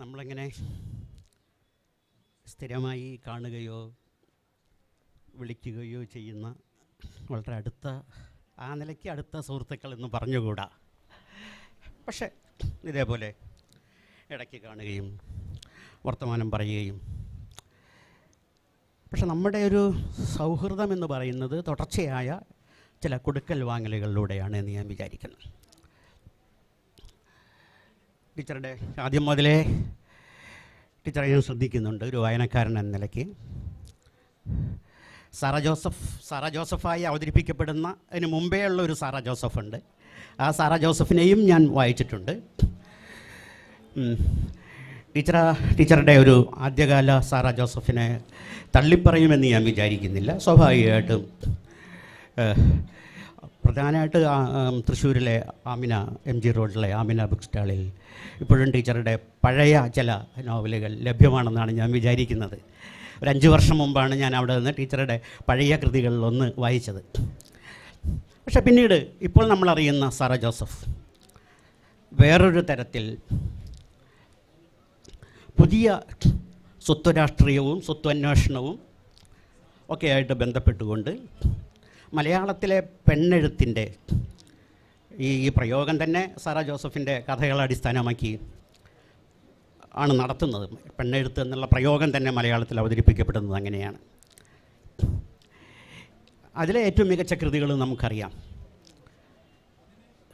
നമ്മളിങ്ങനെ സ്ഥിരമായി കാണുകയോ വിളിക്കുകയോ ചെയ്യുന്ന വളരെ അടുത്ത ആ നിലയ്ക്ക് അടുത്ത സുഹൃത്തുക്കൾ എന്ന് പറഞ്ഞുകൂടാ. പക്ഷേ ഇതേപോലെ ഇടയ്ക്ക് കാണുകയും വർത്തമാനം പറയുകയും, പക്ഷെ നമ്മുടെ ഒരു സൗഹൃദം എന്ന് പറയുന്നത് തുടർച്ചയായ ചില കൊടുക്കൽ വാങ്ങലുകളിലൂടെയാണ് എന്ന് ഞാൻ വിചാരിക്കുന്നു. ടീച്ചറുടെ ആദ്യം മുതലേ ടീച്ചറെ ഞാൻ ശ്രദ്ധിക്കുന്നുണ്ട് ഒരു വായനക്കാരൻ എന്ന നിലയ്ക്ക്. സാറ ജോസഫായി അവതരിപ്പിക്കപ്പെടുന്ന അതിന് മുമ്പേ ഉള്ള ഒരു സാറ ജോസഫ് ഉണ്ട്. ആ സാറ ജോസഫിനെയും ഞാൻ വായിച്ചിട്ടുണ്ട്. ടീച്ചറുടെ ഒരു ആദ്യകാല സാറ ജോസഫിനെ തള്ളിപ്പറയുമെന്ന് ഞാൻ വിചാരിക്കുന്നില്ല. സ്വാഭാവികമായിട്ടും പ്രധാനമായിട്ട് തൃശ്ശൂരിലെ ആമിന MG റോഡിലെ ആമിന ബുക്ക് സ്റ്റാളിൽ ഇപ്പോഴും ടീച്ചറുടെ പഴയ ചില നോവലുകൾ ലഭ്യമാണെന്നാണ് ഞാൻ വിചാരിക്കുന്നത്. ഒരു 5 വർഷം മുമ്പാണ് ഞാൻ അവിടെ നിന്ന് ടീച്ചറുടെ പഴയ കൃതികളിലൊന്ന് വായിച്ചത്. പക്ഷെ പിന്നീട് ഇപ്പോൾ നമ്മളറിയുന്ന സാറ ജോസഫ് വേറൊരു തരത്തിൽ പുതിയ സ്വത്വരാഷ്ട്രീയവും സ്വത്വന്വേഷണവും ഒക്കെ ആയിട്ട് ബന്ധപ്പെട്ടുകൊണ്ട് മലയാളത്തിലെ പെണ്ണെഴുത്തിൻ്റെ ഈ പ്രയോഗം തന്നെ സാറ ജോസഫിൻ്റെ കഥകളെ അടിസ്ഥാനമാക്കി ആണ് നടത്തുന്നത്. പെണ്ണെഴുത്ത് എന്നുള്ള പ്രയോഗം തന്നെ മലയാളത്തിൽ അവതരിപ്പിക്കപ്പെടുന്നത് അങ്ങനെയാണ്. അതിലെ ഏറ്റവും മികച്ച കൃതികൾ നമുക്കറിയാം.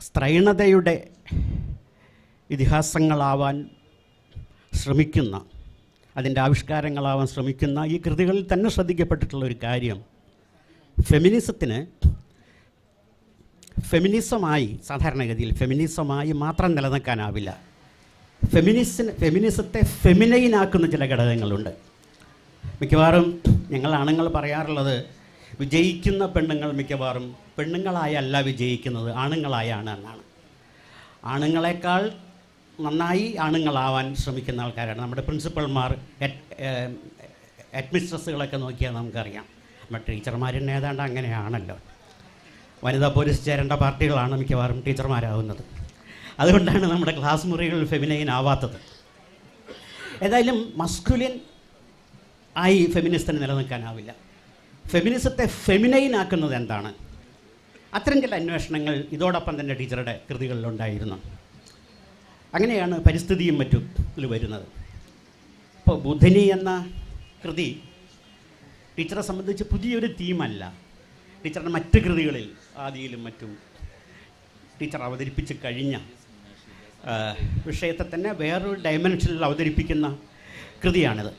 സ്ത്രൈണതയുടെ ഇതിഹാസങ്ങളാവാൻ ശ്രമിക്കുന്ന, അതിൻ്റെ ആവിഷ്കാരങ്ങളാവാൻ ശ്രമിക്കുന്ന ഈ കൃതികളിൽ തന്നെ ശ്രദ്ധിക്കപ്പെട്ടിട്ടുള്ളൊരു കാര്യം, ഫെമിനിസമായി സാധാരണഗതിയിൽ ഫെമിനിസമായി മാത്രം നിലനിൽക്കാനാവില്ല. ഫെമിനിസത്തെ ഫെമിനൈനാക്കുന്ന ചില ഘടകങ്ങളുണ്ട്. മിക്കവാറും ഞങ്ങൾ ആണുങ്ങൾ പറയാറുള്ളത് വിജയിക്കുന്ന പെണ്ണുങ്ങൾ മിക്കവാറും പെണ്ണുങ്ങളായല്ല വിജയിക്കുന്നത്, ആണുങ്ങളായാണ് എന്നാണ്. ആണുങ്ങളെക്കാൾ നന്നായി ആണുങ്ങളാവാൻ ശ്രമിക്കുന്ന ആൾക്കാരാണ് നമ്മുടെ പ്രിൻസിപ്പൽമാർ, ഹെഡ്മിസ്ട്രസ്സുകളൊക്കെ നോക്കിയാൽ നമുക്കറിയാം. നമ്മുടെ ടീച്ചർമാരിന് ഏതാണ്ട് അങ്ങനെയാണല്ലോ. വനിതാ പോലീസ് ചേരേണ്ട പാർട്ടികളാണ് മിക്കവാറും ടീച്ചർമാരാകുന്നത്. അതുകൊണ്ടാണ് നമ്മുടെ ക്ലാസ് മുറികളിൽ ഫെമിനൈൻ ആവാത്തത്. ഏതായാലും മസ്കുലിൻ ആയി ഫെമിനിസ്റ്റിന് നിലനിൽക്കാനാവില്ല. ഫെമിനിസത്തെ ഫെമിനൈൻ ആക്കുന്നത് എന്താണ്? അത്തരം ചില അന്വേഷണങ്ങൾ ഇതോടൊപ്പം തന്നെ ടീച്ചറുടെ കൃതികളിലുണ്ടായിരുന്നു. അങ്ങനെയാണ് പരിസ്ഥിതിയും മറ്റും ഇതിൽ വരുന്നത്. ഇപ്പോൾ ബുധനി എന്ന കൃതി ടീച്ചറെ സംബന്ധിച്ച് പുതിയൊരു തീമല്ല. ടീച്ചറുടെ മറ്റ് കൃതികളിൽ ആദിയിലും മറ്റും ടീച്ചർ അവതരിപ്പിച്ച് കഴിഞ്ഞ വിഷയത്തെ തന്നെ വേറൊരു ഡയമെൻഷനിൽ അവതരിപ്പിക്കുന്ന കൃതിയാണിത്.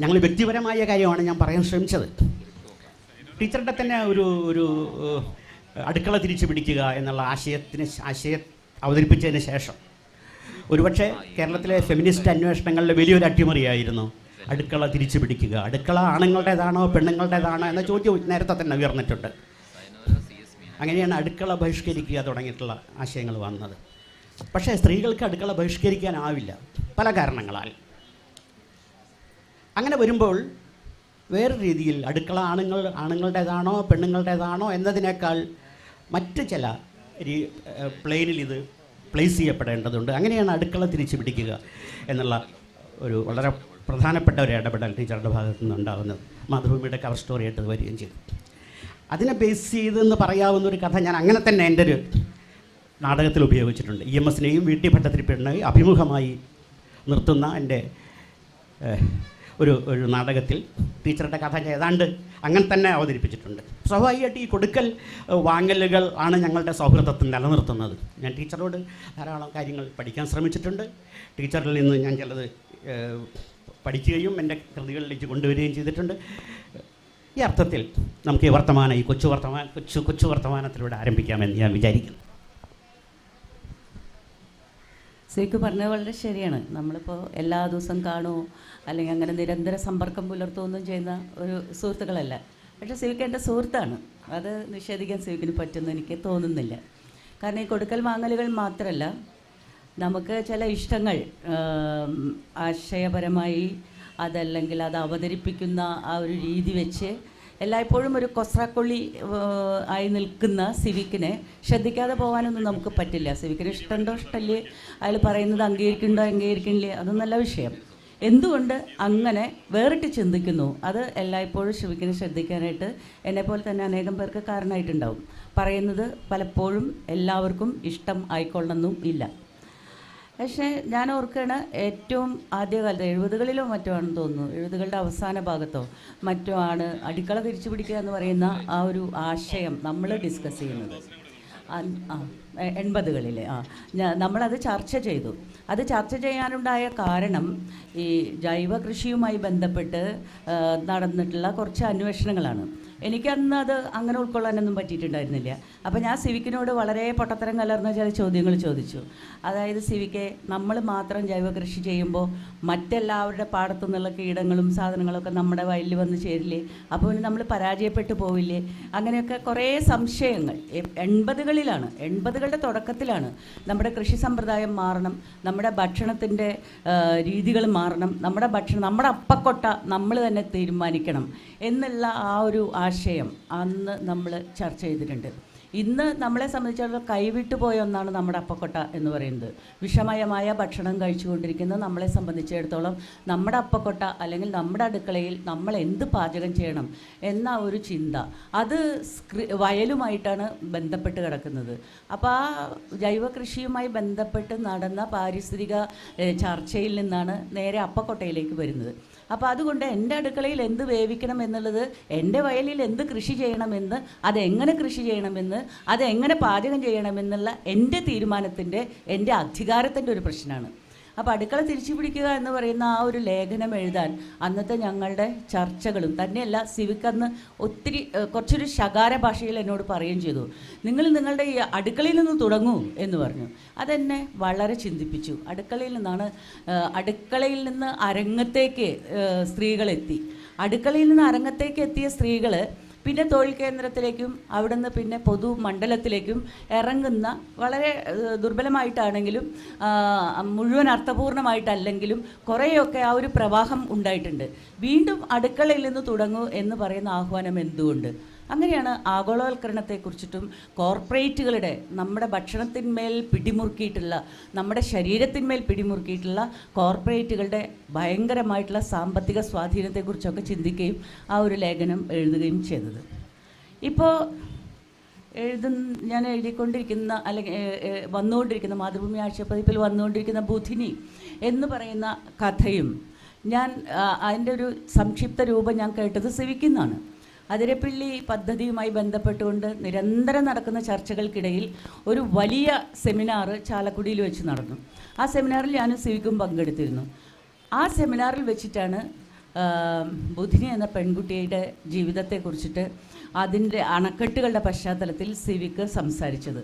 ഞങ്ങൾ വ്യക്തിപരമായ കാര്യമാണ് ഞാൻ പറയാൻ ശ്രമിച്ചത്. ടീച്ചറുടെ തന്നെ ഒരു അടുക്കള തിരിച്ചു പിടിക്കുക എന്നുള്ള ആശയം അവതരിപ്പിച്ചതിന് ശേഷം ഒരുപക്ഷെ കേരളത്തിലെ ഫെമിനിസ്റ്റ് അന്വേഷണങ്ങളിലെ വലിയൊരു അട്ടിമറിയായിരുന്നു അടുക്കള തിരിച്ചു പിടിക്കുക. അടുക്കള ആണുങ്ങളുടേതാണോ പെണ്ണുങ്ങളുടേതാണോ എന്ന ചോദ്യം നേരത്തെ തന്നെ ഉയർന്നിട്ടുണ്ട്. അങ്ങനെയാണ് അടുക്കള ബഹിഷ്കരിക്കുക തുടങ്ങിയിട്ടുള്ള ആശയങ്ങൾ വന്നത്. പക്ഷേ സ്ത്രീകൾക്ക് അടുക്കള ബഹിഷ്കരിക്കാനാവില്ല പല കാരണങ്ങളാൽ. അങ്ങനെ വരുമ്പോൾ വേറെ രീതിയിൽ അടുക്കള ആണുങ്ങളുടേതാണോ പെണ്ണുങ്ങളുടേതാണോ എന്നതിനേക്കാൾ മറ്റ് ചില പ്ലെയിനിൽ ഇത് പ്ലേസ് ചെയ്യപ്പെടേണ്ടതുണ്ട്. അങ്ങനെയാണ് അടുക്കള തിരിച്ചു പിടിക്കുക എന്നുള്ള ഒരു വളരെ പ്രധാനപ്പെട്ട ഒരു ഇടപെടൽ ടീച്ചറുടെ ഭാഗത്തു നിന്നുണ്ടാകുന്നത്. മാതൃഭൂമിയുടെ കവർ സ്റ്റോറി ആയിട്ട് വരികയും ചെയ്തു. അതിനെ ബേസ് ചെയ്തെന്ന് പറയാവുന്ന ഒരു കഥ ഞാൻ അങ്ങനെ തന്നെ എൻ്റെ ഒരു നാടകത്തിൽ ഉപയോഗിച്ചിട്ടുണ്ട്. EMSനെയും VT ഭട്ടതിരിപ്പാടിനെയും അഭിമുഖമായി നിർത്തുന്ന എൻ്റെ ഒരു നാടകത്തിൽ ടീച്ചറുടെ കഥ ഏതാണ്ട് അങ്ങനെ തന്നെ അവതരിപ്പിച്ചിട്ടുണ്ട്. സ്വാഭാവികമായിട്ട് ഈ കൊടുക്കൽ വാങ്ങലുകൾ ആണ് ഞങ്ങളുടെ സൗഹൃദത്തിൽ നിലനിർത്തുന്നത്. ഞാൻ ടീച്ചറോട് ധാരാളം കാര്യങ്ങൾ പഠിക്കാൻ ശ്രമിച്ചിട്ടുണ്ട്. ടീച്ചറിൽ നിന്ന് ഞാൻ ചിലത് പഠിക്കുകയും എൻ്റെ കൃതികളിലേക്ക് കൊണ്ടുവരികയും ചെയ്തിട്ടുണ്ട്. ഈ അർത്ഥത്തിൽ നമുക്ക് ഈ കൊച്ചു വർത്തമാനത്തിലൂടെ ആരംഭിക്കാമെന്ന് ഞാൻ വിചാരിക്കുന്നു. സിക്ക് പറഞ്ഞത് വളരെ ശരിയാണ്. നമ്മളിപ്പോൾ എല്ലാ ദിവസവും കാണുമോ അല്ലെങ്കിൽ അങ്ങനെ നിരന്തര സമ്പർക്കം പുലർത്തുകയൊന്നും ചെയ്യുന്ന ഒരു സുഹൃത്തുക്കളല്ല. പക്ഷേ സിവിക്ക് എൻ്റെ സുഹൃത്താണ്. അത് നിഷേധിക്കാൻ സിവിക്കിന് പറ്റുമെന്ന് എനിക്ക് തോന്നുന്നില്ല. കാരണം ഈ കൊടുക്കൽ വാങ്ങലുകൾ മാത്രമല്ല, നമുക്ക് ചില ഇഷ്ടങ്ങൾ ആശയപരമായി അതല്ലെങ്കിൽ അത് അവതരിപ്പിക്കുന്ന ആ ഒരു രീതി വെച്ച് എല്ലായ്പ്പോഴും ഒരു കൊസ്രാക്കൊള്ളി ആയി നിൽക്കുന്ന സിവിക്കിനെ ശ്രദ്ധിക്കാതെ പോകാനൊന്നും നമുക്ക് പറ്റില്ല. സിവിക്കിന് ഇഷ്ടമുണ്ടോ ഇഷ്ടമില്ലേ, അയാൾ പറയുന്നത് അംഗീകരിക്കണില്ലേ, അതൊന്നല്ല വിഷയം. എന്തുകൊണ്ട് അങ്ങനെ വേറിട്ട് ചിന്തിക്കുന്നു, അത് എല്ലായ്പ്പോഴും സിവിക്കിനെ ശ്രദ്ധിക്കാനായിട്ട് എന്നെപ്പോലെ തന്നെ അനേകം പേർക്ക് കാരണമായിട്ടുണ്ടാവും. പറയുന്നത് പലപ്പോഴും എല്ലാവർക്കും ഇഷ്ടം ആയിക്കൊള്ളണമെന്നും ഇല്ല. പക്ഷേ ഞാൻ ഓർക്കുകയാണ്, ഏറ്റവും ആദ്യകാലത്ത് 70കളിലോ മറ്റോ ആണെന്ന് തോന്നുന്നു, 70കളുടെ അവസാന ഭാഗത്തോ മറ്റോ ആണ് അടുക്കള തിരിച്ചു പിടിക്കുക എന്ന് പറയുന്ന ആ ഒരു ആശയം നമ്മൾ ഡിസ്കസ് ചെയ്യുന്നത്. 80കളിൽ നമ്മളത് ചർച്ച ചെയ്തു. അത് ചർച്ച ചെയ്യാനുണ്ടായ കാരണം ഈ ജൈവ കൃഷിയുമായി ബന്ധപ്പെട്ട് നടന്നിട്ടുള്ള കുറച്ച് അന്വേഷണങ്ങളാണ്. എനിക്കന്ന് അത് അങ്ങനെ ഉൾക്കൊള്ളാനൊന്നും പറ്റിയിട്ടുണ്ടായിരുന്നില്ല. അപ്പോൾ ഞാൻ സിവിക്കിനോട് വളരെ പൊട്ടത്തരം കലർന്ന ചില ചോദ്യങ്ങൾ ചോദിച്ചു. അതായത്, സിവിക്കെ, നമ്മൾ മാത്രം ജൈവ കൃഷി ചെയ്യുമ്പോൾ മറ്റെല്ലാവരുടെ പാടത്തു നിന്നുള്ള കീടങ്ങളും സാധനങ്ങളൊക്കെ നമ്മുടെ വയലിൽ വന്ന് ചേരില്ലേ? അപ്പോൾ നമ്മൾ പരാജയപ്പെട്ടു പോവില്ലേ? അങ്ങനെയൊക്കെ കുറേ സംശയങ്ങൾ 80കളിലാണ്, 80കളുടെ തുടക്കത്തിലാണ്. നമ്മുടെ കൃഷി സമ്പ്രദായം മാറണം, നമ്മുടെ ഭക്ഷണത്തിൻ്റെ രീതികൾ മാറണം, നമ്മുടെ അപ്പക്കൊട്ട നമ്മൾ തന്നെ തീരുമാനിക്കണം എന്നുള്ള ആ ഒരു ആശയം അന്ന് നമ്മൾ ചർച്ച ചെയ്തിട്ടുണ്ട്. ഇന്ന് നമ്മളെ സംബന്ധിച്ചിടത്തോളം കൈവിട്ടു പോയ ഒന്നാണ് നമ്മുടെ അപ്പക്കൊട്ട എന്ന് പറയുന്നത്. വിഷമയമായ ഭക്ഷണം കഴിച്ചുകൊണ്ടിരിക്കുന്ന നമ്മളെ സംബന്ധിച്ചിടത്തോളം നമ്മുടെ അപ്പക്കൊട്ട അല്ലെങ്കിൽ നമ്മുടെ അടുക്കളയിൽ നമ്മൾ എന്ത് പാചകം ചെയ്യണം എന്ന ഒരു ചിന്ത, അത് വയലുമായിട്ടാണ് ബന്ധപ്പെട്ട് കിടക്കുന്നത്. അപ്പോൾ ആ ജൈവ കൃഷിയുമായി ബന്ധപ്പെട്ട് നടന്ന പാരിസ്ഥിതിക ചർച്ചയിൽ നിന്നാണ് നേരെ അപ്പക്കൊട്ടയിലേക്ക് വരുന്നത്. അപ്പോൾ അതുകൊണ്ട് എൻ്റെ അടുക്കളയിൽ എന്ത് വേവിക്കണം എന്നുള്ളത്, എൻ്റെ വയലിൽ എന്ത് കൃഷി ചെയ്യണമെന്ന്, അതെങ്ങനെ കൃഷി ചെയ്യണമെന്ന്, അതെങ്ങനെ പാചകം ചെയ്യണമെന്നുള്ള എൻ്റെ തീരുമാനത്തിൻ്റെ, എൻ്റെ അധികാരത്തിൻ്റെ ഒരു പ്രശ്നമാണ്. അപ്പോൾ അടുക്കള തിരിച്ചു പിടിക്കുക എന്ന് പറയുന്ന ആ ഒരു ലേഖനം എഴുതാൻ അന്നത്തെ ഞങ്ങളുടെ ചർച്ചകളും തന്നെയല്ല, സിവിക്ക് അന്ന് ഒത്തിരി കുറച്ചൊരു ശകാര ഭാഷയിൽ എന്നോട് പറയുകയും ചെയ്തു, നിങ്ങൾ നിങ്ങളുടെ ഈ അടുക്കളയിൽ നിന്ന് തുടങ്ങൂ എന്ന് പറഞ്ഞു. അതെന്നെ വളരെ ചിന്തിപ്പിച്ചു. അടുക്കളയിൽ നിന്ന് അരങ്ങത്തേക്ക് സ്ത്രീകളെത്തി. അടുക്കളയിൽ നിന്ന് അരങ്ങത്തേക്ക് എത്തിയ സ്ത്രീകൾ പിന്നെ തൊഴിൽ കേന്ദ്രത്തിലേക്കും അവിടുന്ന് പിന്നെ പൊതുമണ്ഡലത്തിലേക്കും ഇറങ്ങുന്ന, വളരെ ദുർബലമായിട്ടാണെങ്കിലും മുഴുവൻ അർത്ഥപൂർണമായിട്ടല്ലെങ്കിലും കുറേയൊക്കെ ആ ഒരു പ്രവാഹം ഉണ്ടായിട്ടുണ്ട്. വീണ്ടും അടുക്കളയിൽ നിന്ന് തുടങ്ങൂ എന്ന് പറയുന്ന ആഹ്വാനം എന്തുകൊണ്ട്? അങ്ങനെയാണ് ആഗോളവൽക്കരണത്തെക്കുറിച്ചിട്ടും കോർപ്പറേറ്റുകളുടെ നമ്മുടെ ഭക്ഷണത്തിന്മേൽ പിടിമുറുക്കിയിട്ടുള്ള, നമ്മുടെ ശരീരത്തിന്മേൽ പിടിമുറുക്കിയിട്ടുള്ള കോർപ്പറേറ്റുകളുടെ ഭയങ്കരമായിട്ടുള്ള സാമ്പത്തിക സ്വാധീനത്തെക്കുറിച്ചൊക്കെ ചിന്തിക്കുകയും ആ ഒരു ലേഖനം എഴുതുകയും ചെയ്തത്. ഇപ്പോൾ ഞാൻ എഴുതിക്കൊണ്ടിരിക്കുന്ന അല്ലെങ്കിൽ വന്നുകൊണ്ടിരിക്കുന്ന മാതൃഭൂമി ആഴ്ചപ്പതിപ്പിൽ വന്നുകൊണ്ടിരിക്കുന്ന ബുധിനി എന്ന് പറയുന്ന കഥയും ഞാൻ അതിൻ്റെ ഒരു സംക്ഷിപ്ത രൂപം ഞാൻ കേട്ടത് സിവിക്കുന്നാണ്. അതിരപ്പിള്ളി പദ്ധതിയുമായി ബന്ധപ്പെട്ടുകൊണ്ട് നിരന്തരം നടക്കുന്ന ചർച്ചകൾക്കിടയിൽ ഒരു വലിയ സെമിനാർ ചാലക്കുടിയിൽ വെച്ച് നടന്നു. ആ സെമിനാറിൽ ഞാനും സിവിക്കും പങ്കെടുത്തിരുന്നു. ആ സെമിനാറിൽ വെച്ചിട്ടാണ് ബുധിനി എന്ന പെൺകുട്ടിയുടെ ജീവിതത്തെക്കുറിച്ചിട്ട്, അതിൻ്റെ അണക്കെട്ടുകളുടെ പശ്ചാത്തലത്തിൽ സിവിക്ക് സംസാരിച്ചത്.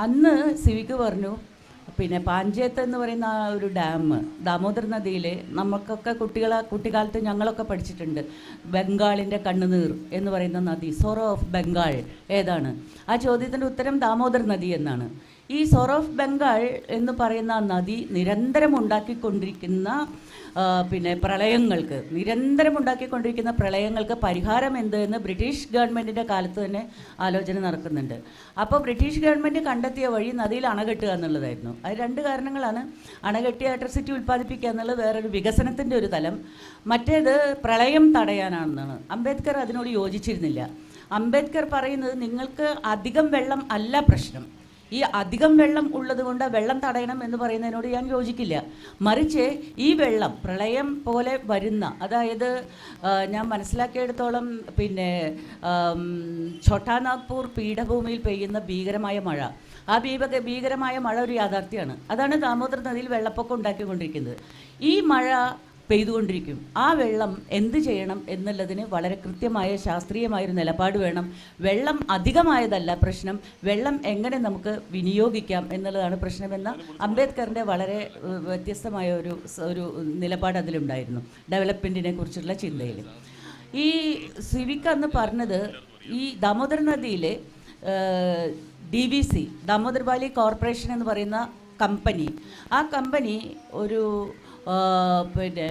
അന്ന് സിവിക്ക് പറഞ്ഞു, പിന്നെ പാഞ്ചേത്ത് എന്ന് പറയുന്ന ആ ഒരു ഡാം ദാമോദർ നദിയിൽ, നമുക്കൊക്കെ കുട്ടിക്കാലത്ത് ഞങ്ങളൊക്കെ പഠിച്ചിട്ടുണ്ട്, ബംഗാളിൻ്റെ കണ്ണുനീർ എന്ന് പറയുന്ന നദി, സോറോ ഓഫ് ബംഗാൾ ഏതാണ്? ആ ചോദ്യത്തിൻ്റെ ഉത്തരം ദാമോദർ നദി എന്നാണ്. ഈ സോറോ ഓഫ് ബംഗാൾ എന്ന് പറയുന്ന ആ നദി നിരന്തരം ഉണ്ടാക്കിക്കൊണ്ടിരിക്കുന്ന പ്രളയങ്ങൾക്ക് പരിഹാരം എന്ത് എന്ന് ബ്രിട്ടീഷ് ഗവൺമെൻറ്റിൻ്റെ കാലത്ത് തന്നെ ആലോചന നടക്കുന്നുണ്ട്. അപ്പോൾ ബ്രിട്ടീഷ് ഗവൺമെൻറ് കണ്ടെത്തിയ വഴി നദിയിൽ അണ കെട്ടുക എന്നുള്ളതായിരുന്നു. അത് രണ്ട് കാരണങ്ങളാണ്. അണ കെട്ടി ഇലക്ട്രിസിറ്റി ഉൽപ്പാദിപ്പിക്കുക എന്നുള്ളത് വേറൊരു വികസനത്തിൻ്റെ ഒരു തലം, മറ്റേത് പ്രളയം തടയാനാണെന്നാണ്. അംബേദ്കർ അതിനോട് യോജിച്ചിരുന്നില്ല. അംബേദ്കർ പറയുന്നത്, നിങ്ങൾക്ക് അധികം വെള്ളം അല്ല പ്രശ്നം, ഈ അധികം വെള്ളം ഉള്ളത് കൊണ്ട് വെള്ളം തടയണം എന്ന് പറയുന്നതിനോട് ഞാൻ യോജിക്കില്ല. മറിച്ച് ഈ വെള്ളം പ്രളയം പോലെ വരുന്ന, അതായത് ഞാൻ മനസ്സിലാക്കിയെടുത്തോളം പിന്നെ ഛോട്ടാനാഗ്പൂർ പീഠഭൂമിയിൽ പെയ്യുന്ന ഭീകരമായ മഴ, ആ ഭീകരമായ മഴ ഒരു യാഥാർത്ഥ്യമാണ്. അതാണ് ദാമോദർ നദിയിൽ വെള്ളപ്പൊക്കം ഉണ്ടാക്കിക്കൊണ്ടിരിക്കുന്നത്. ഈ മഴ പെയ്തുകൊണ്ടിരിക്കും. ആ വെള്ളം എന്ത് ചെയ്യണം എന്നുള്ളതിന് വളരെ കൃത്യമായ ശാസ്ത്രീയമായൊരു നിലപാട് വേണം. വെള്ളം അധികമായതല്ല പ്രശ്നം, വെള്ളം എങ്ങനെ നമുക്ക് വിനിയോഗിക്കാം എന്നുള്ളതാണ് പ്രശ്നമെന്ന അംബേദ്കറിൻ്റെ വളരെ വ്യത്യസ്തമായ ഒരു നിലപാട് അതിലുണ്ടായിരുന്നു ഡെവലപ്മെൻറ്റിനെ കുറിച്ചുള്ള ചിന്തയിൽ. ഈ സിവിക്ക് അന്ന് പറഞ്ഞത്, ഈ ദാമോദർ നദിയിലെ DVC, ദാമോദർ വാലി കോർപ്പറേഷൻ എന്ന് പറയുന്ന കമ്പനി, ആ കമ്പനി ഒരു പിന്നെ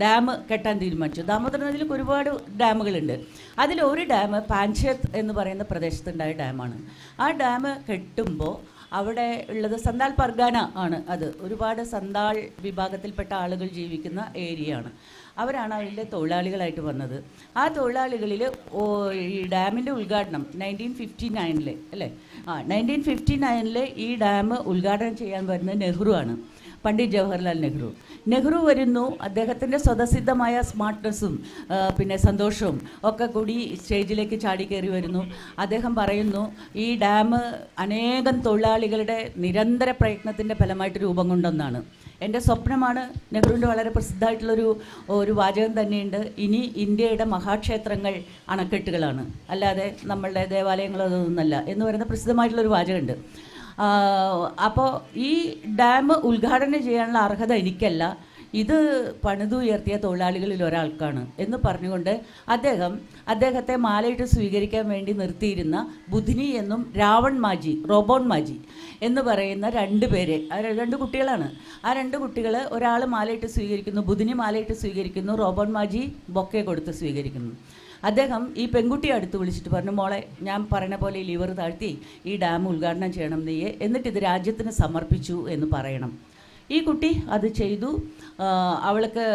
ഡാം കെട്ടാൻ തീരുമാനിച്ചു. ദാമോദര നദിയിൽ ഒരുപാട് ഡാമുകളുണ്ട്. അതിലൊരു ഡാം പാൻഷേത്ത് എന്ന് പറയുന്ന പ്രദേശത്തുണ്ടായ ഡാമാണ്. ആ ഡാം കെട്ടുമ്പോൾ അവിടെ ഉള്ളത് സന്താൾ പർഗാന ആണ്. അത് ഒരുപാട് സന്താൾ വിഭാഗത്തിൽപ്പെട്ട ആളുകൾ ജീവിക്കുന്ന ഏരിയയാണ്. അവരാണ് അതിൻ്റെ തൊഴിലാളികളായിട്ട് വന്നത്. ആ തൊഴിലാളികളിൽ ഈ ഡാമിൻ്റെ ഉദ്ഘാടനം 1959 അല്ലേ 1959 ഈ ഡാം ഉദ്ഘാടനം ചെയ്യാൻ വരുന്നത് നെഹ്റു ആണ്, പണ്ഡിറ്റ് ജവഹർലാൽ നെഹ്റു വരുന്നു. അദ്ദേഹത്തിൻ്റെ സ്വതസിദ്ധമായ സ്മാർട്ട്നെസ്സും പിന്നെ സന്തോഷവും ഒക്കെ കൂടി സ്റ്റേജിലേക്ക് ചാടിക്കയറി വരുന്നു. അദ്ദേഹം പറയുന്നു, ഈ ഡാം അനേകം തൊഴിലാളികളുടെ നിരന്തര പ്രയത്നത്തിൻ്റെ ഫലമായിട്ട് രൂപം കൊണ്ടൊന്നാണ്. എൻ്റെ സ്വപ്നമാണ്. നെഹ്റുവിൻ്റെ വളരെ പ്രസിദ്ധമായിട്ടുള്ളൊരു വാചകം തന്നെയുണ്ട്, ഇനി ഇന്ത്യയുടെ മഹാക്ഷേത്രങ്ങൾ അണക്കെട്ടുകളാണ്, അല്ലാതെ നമ്മളുടെ ദേവാലയങ്ങളൊന്നുമല്ല എന്ന് പറയുന്ന പ്രസിദ്ധമായിട്ടുള്ളൊരു വാചകമുണ്ട്. അപ്പോൾ ഈ ഡാം ഉദ്ഘാടനം ചെയ്യാനുള്ള അർഹത എനിക്കല്ല, ഇത് പണിതുയർത്തിയ തൊഴിലാളികളിൽ ഒരാൾക്കാണ് എന്ന് പറഞ്ഞുകൊണ്ട് അദ്ദേഹത്തെ മാലയിട്ട് സ്വീകരിക്കാൻ വേണ്ടി നിർത്തിയിരുന്ന ബുധിനി എന്നും റോബോൺ മാജി എന്ന് പറയുന്ന 2 പേരെ, 2 കുട്ടികളാണ്. ആ 2 കുട്ടികൾ, ഒരാൾ മാലയിട്ട് സ്വീകരിക്കുന്നു, ബുധിനി മാലയിട്ട് സ്വീകരിക്കുന്നു, റോബോൺ മാജി ബൊക്കെ കൊടുത്ത് സ്വീകരിക്കുന്നു. അദ്ദേഹം ഈ പെൺകുട്ടിയെ അടുത്ത് വിളിച്ചിട്ട് പറഞ്ഞു, മോളെ ഞാൻ പറയുന്ന പോലെ ഈ ലിവർ താഴ്ത്തി ഈ ഡാം ഉദ്ഘാടനം ചെയ്യണം നീയെ, എന്നിട്ട് ഇത് രാജ്യത്തിന് സമർപ്പിച്ചു എന്ന് പറയണം. ഈ കുട്ടി അത് ചെയ്തു. അവൾക്ക്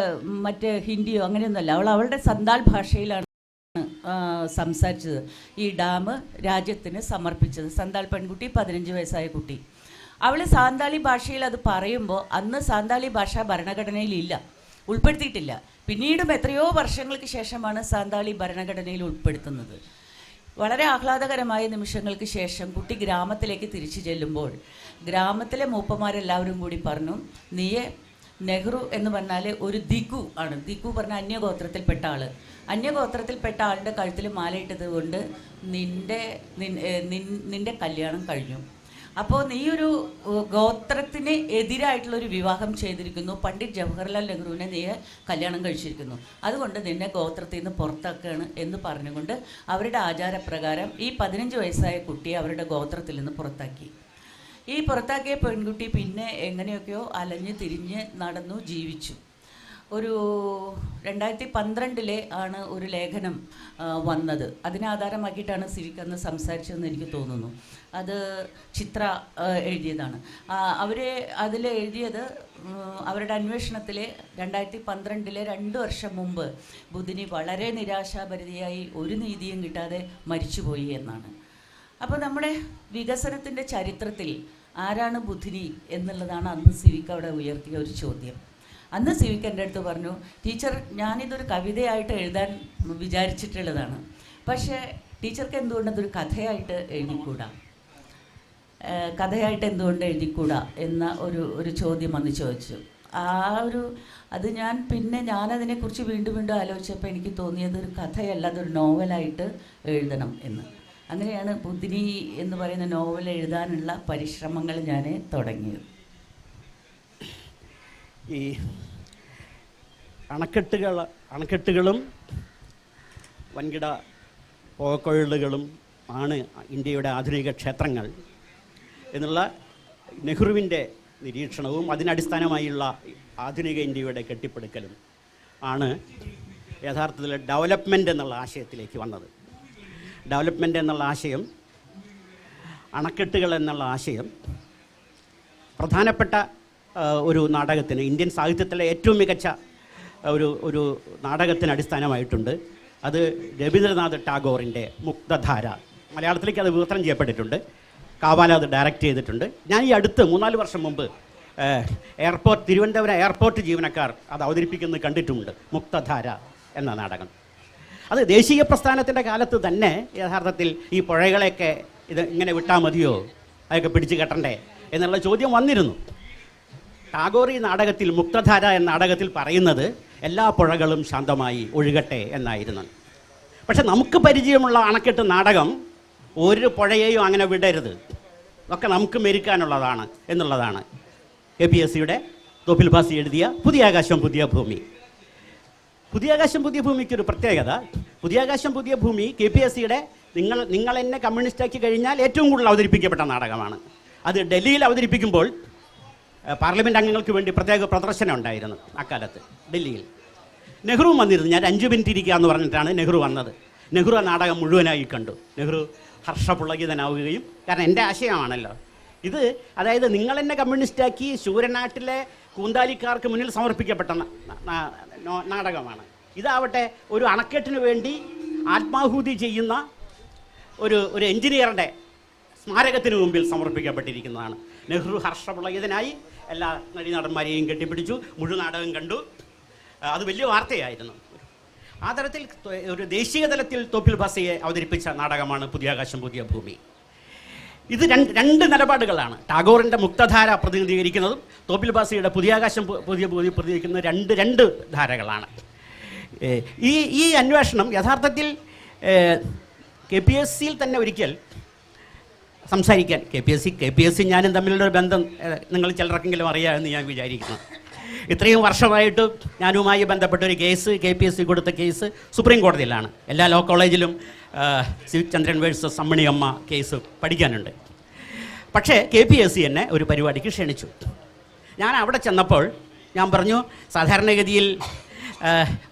മറ്റ് ഹിന്ദിയോ അങ്ങനെയൊന്നുമല്ല, അവളുടെ സന്താൾ ഭാഷയിലാണ് സംസാരിച്ചത്. ഈ ഡാം രാജ്യത്തിന് സമർപ്പിച്ചത്. സന്താൾ പെൺകുട്ടി, 15 വയസ്സായ കുട്ടി. അവൾ സാന്താളി ഭാഷയിൽ അത് പറയുമ്പോൾ അന്ന് സാന്താളി ഭാഷ ഭരണഘടനയിലില്ല, ഉൾപ്പെടുത്തിയിട്ടില്ല. പിന്നീടും എത്രയോ വർഷങ്ങൾക്ക് ശേഷമാണ് സാന്താളി ഭരണഘടനയിൽ ഉൾപ്പെടുത്തുന്നത്. വളരെ ആഹ്ലാദകരമായ നിമിഷങ്ങൾക്ക് ശേഷം കുട്ടി ഗ്രാമത്തിലേക്ക് തിരിച്ചു ചെല്ലുമ്പോൾ ഗ്രാമത്തിലെ മൂപ്പന്മാരെല്ലാവരും കൂടി പറഞ്ഞു, നീയെ നെഹ്റു എന്ന് പറഞ്ഞാൽ ഒരു ദിഗു ആണ്. ദിഗു പറഞ്ഞാൽ അന്യഗോത്രത്തിൽപ്പെട്ട ആൾ. അന്യഗോത്രത്തിൽപ്പെട്ട ആളുടെ കഴുത്തിൽ മാലയിട്ടത് കൊണ്ട് നിൻ്റെ കല്യാണം കഴിഞ്ഞു. അപ്പോൾ നീ ഒരു ഗോത്രത്തിന് എതിരായിട്ടുള്ളൊരു വിവാഹം ചെയ്തിരിക്കുന്നു, പണ്ഡിറ്റ് ജവഹർലാൽ നെഹ്റുവിനെ നീ കല്യാണം കഴിച്ചിരിക്കുന്നു, അതുകൊണ്ട് നിന്നെ ഗോത്രത്തിൽ നിന്ന് പുറത്താക്കുകയാണ് എന്ന് പറഞ്ഞുകൊണ്ട് അവരുടെ ആചാരപ്രകാരം ഈ 15 വയസ്സായ കുട്ടിയെ അവരുടെ ഗോത്രത്തിൽ നിന്ന് പുറത്താക്കി. ഈ പുറത്താക്കിയ പെൺകുട്ടി പിന്നെ എങ്ങനെയൊക്കെയോ അലഞ്ഞ് തിരിഞ്ഞ് നടന്നു ജീവിച്ചു. ഒരു 2012 ആണ് ഒരു ലേഖനം വന്നത്. അതിനെ ആധാരമാക്കിയിട്ടാണ് സിവിക് അന്ന് സംസാരിച്ചതെന്ന് എനിക്ക് തോന്നുന്നു. അത് ചിത്ര എഴുതിയതാണ്. അവർ അതിൽ എഴുതിയത് അവരുടെ അന്വേഷണത്തിൽ 2012 2 വർഷം മുമ്പ് ബുധിനി വളരെ നിരാശാഭരിതയായി ഒരു നീതിയും കിട്ടാതെ മരിച്ചുപോയി എന്നാണ്. അപ്പോൾ നമ്മുടെ വികസനത്തിൻ്റെ ചരിത്രത്തിൽ ആരാണ് ബുധിനി എന്നുള്ളതാണ് അന്ന് സിവിക് അവിടെ ഉയർത്തിയ ഒരു ചോദ്യം. അന്ന് സിവിക് എൻ്റെ അടുത്ത് പറഞ്ഞു, ടീച്ചർ ഞാനിതൊരു കവിതയായിട്ട് എഴുതാൻ വിചാരിച്ചിട്ടുള്ളതാണ്, പക്ഷേ ടീച്ചർക്ക് എന്തുകൊണ്ട് അതൊരു കഥയായിട്ട് എന്തുകൊണ്ട് എഴുതിക്കൂടാ എന്ന ഒരു ചോദ്യം അന്ന് ചോദിച്ചു. അത് ഞാനതിനെക്കുറിച്ച് വീണ്ടും ആലോചിച്ചപ്പോൾ എനിക്ക് തോന്നിയത് ഒരു കഥയല്ല, അതൊരു നോവലായിട്ട് എഴുതണം എന്ന്. അങ്ങനെയാണ് ബുധിനി എന്ന് പറയുന്ന നോവൽ എഴുതാനുള്ള പരിശ്രമങ്ങൾ ഞാൻ തുടങ്ങിയത്. ഈ അണക്കെട്ടുകളും വൻകിട പുഴക്കൊഴലുകളും ആണ് ഇന്ത്യയുടെ ആധുനിക ക്ഷേത്രങ്ങൾ എന്നുള്ള നെഹ്റുവിൻ്റെ നിരീക്ഷണവും അതിനടിസ്ഥാനമായുള്ള ആധുനിക ഇന്ത്യയുടെ കെട്ടിപ്പടുക്കലും ആണ് യഥാർത്ഥത്തിൽ ഡെവലപ്മെൻ്റ് എന്നുള്ള ആശയത്തിലേക്ക് വന്നത്. ഡെവലപ്മെൻ്റ് എന്നുള്ള ആശയം, അണക്കെട്ടുകൾ എന്നുള്ള ആശയം പ്രധാനപ്പെട്ട ഒരു നാടകത്തിന്, ഇന്ത്യൻ സാഹിത്യത്തിലെ ഏറ്റവും മികച്ച ഒരു നാടകത്തിന് അടിസ്ഥാനമായിട്ടുണ്ട്. അത് രവീന്ദ്രനാഥ് ടാഗോറിൻ്റെ മുക്തധാര. മലയാളത്തിലേക്ക് അത് വിവർത്തനം ചെയ്യപ്പെട്ടിട്ടുണ്ട്. കാവാല അത് ഡയറക്റ്റ് ചെയ്തിട്ടുണ്ട്. ഞാൻ ഈ അടുത്ത് 3-4 വർഷം മുമ്പ് തിരുവനന്തപുരം എയർപോർട്ട് ജീവനക്കാർ അത് അവതരിപ്പിക്കുന്നത് കണ്ടിട്ടുമുണ്ട്, മുക്തധാര എന്ന നാടകം. അത് ദേശീയ പ്രസ്ഥാനത്തിൻ്റെ കാലത്ത് തന്നെ യഥാർത്ഥത്തിൽ ഈ പുഴകളെയൊക്കെ ഇത് ഇങ്ങനെ വിട്ടാൽ മതിയോ, അതൊക്കെ പിടിച്ചു കെട്ടണ്ടേ എന്നുള്ള ചോദ്യം വന്നിരുന്നു. ടാഗോർ ഈ നാടകത്തിൽ, മുക്തധാര എന്ന നാടകത്തിൽ പറയുന്നത് എല്ലാ പുഴകളും ശാന്തമായി ഒഴുകട്ടെ എന്നായിരുന്നു. പക്ഷെ നമുക്ക് പരിചയമുള്ള അണക്കെട്ട് നാടകം ഒരു പുഴയെയും അങ്ങനെ വിടരുത്, ഒക്കെ നമുക്ക് മെരുക്കാനുള്ളതാണ് എന്നുള്ളതാണ്. KPSCയുടെ തോപ്പിൽ ഭാസി എഴുതിയ പുതിയ ആകാശം പുതിയ ഭൂമി. പുതിയ ആകാശം പുതിയ ഭൂമിക്കൊരു പ്രത്യേകത, പുതിയ ആകാശം പുതിയ ഭൂമി KPSCയുടെ നിങ്ങൾ എന്നെ കമ്മ്യൂണിസ്റ്റാക്കി കഴിഞ്ഞാൽ ഏറ്റവും കൂടുതൽ അവതരിപ്പിക്കപ്പെട്ട നാടകമാണ്. അത് ഡൽഹിയിൽ അവതരിപ്പിക്കുമ്പോൾ പാർലമെൻറ്റ് അംഗങ്ങൾക്ക് വേണ്ടി പ്രത്യേക പ്രദർശനം ഉണ്ടായിരുന്നു അക്കാലത്ത് ഡൽഹിയിൽ. നെഹ്റു വന്നിരുന്നു. ഞാൻ 5 മിനിറ്റ് ഇരിക്കുക എന്ന് പറഞ്ഞിട്ടാണ് നെഹ്റു വന്നത്. നെഹ്റു ആ നാടകം മുഴുവനായി കണ്ടു. നെഹ്റു ഹർഷപുളകിതനാവുകയും, കാരണം എൻ്റെ ആശയമാണല്ലോ ഇത്, അതായത് നിങ്ങളെന്നെ കമ്മ്യൂണിസ്റ്റാക്കി ശൂരനാട്ടിലെ കൂന്താലിക്കാർക്ക് മുന്നിൽ സമർപ്പിക്കപ്പെട്ട നാടകമാണ്. ഇതാവട്ടെ ഒരു അണക്കെട്ടിന് വേണ്ടി ആത്മാഹൂതി ചെയ്യുന്ന ഒരു എഞ്ചിനീയറുടെ സ്മാരകത്തിന് മുമ്പിൽ സമർപ്പിക്കപ്പെട്ടിരിക്കുന്നതാണ്. നെഹ്റു ഹർഷപുളകിതനായി എല്ലാ നടന്മാരെയും കെട്ടിപ്പിടിച്ചു, മുഴുവൻ നാടകം കണ്ടു. അത് വലിയ വാർത്തയായിരുന്നു. ആ തരത്തിൽ ഒരു ദേശീയ തലത്തിൽ തോപ്പിൽ ഭാസിയെ അവതരിപ്പിച്ച നാടകമാണ് പുതിയ ആകാശം പുതിയ ഭൂമി. ഇത് രണ്ട് നിലപാടുകളാണ്. ടാഗോറിൻ്റെ മുക്തധാര പ്രതിനിധീകരിക്കുന്നതും തോപ്പിൽ ഭാസിയുടെ പുതിയ ആകാശം പുതിയ ഭൂമി പ്രതിനിധീകരിക്കുന്ന രണ്ട് ധാരകളാണ്. ഈ അന്വേഷണം യഥാർത്ഥത്തിൽ KPSCയിൽ തന്നെ ഒരിക്കൽ സംസാരിക്കാൻ, KPSC ഞാനും തമ്മിലുള്ളൊരു ബന്ധം നിങ്ങൾ ചിലർക്കെങ്കിലും അറിയാമെന്ന് ഞാൻ വിചാരിക്കുന്നു. ഇത്രയും വർഷമായിട്ട് ഞാനുമായി ബന്ധപ്പെട്ട ഒരു കേസ്, KPSC കൊടുത്ത കേസ് സുപ്രീം കോടതിയിലാണ്. എല്ലാ ലോ കോളേജിലും ശിവചന്ദ്രൻ വേഴ്സസ് അമ്മണിയമ്മ കേസ് പഠിക്കാനുണ്ട്. പക്ഷേ KPSC എന്നെ ഒരു പരിപാടിക്ക് ക്ഷണിച്ചു. ഞാൻ അവിടെ ചെന്നപ്പോൾ ഞാൻ പറഞ്ഞു, സാധാരണഗതിയിൽ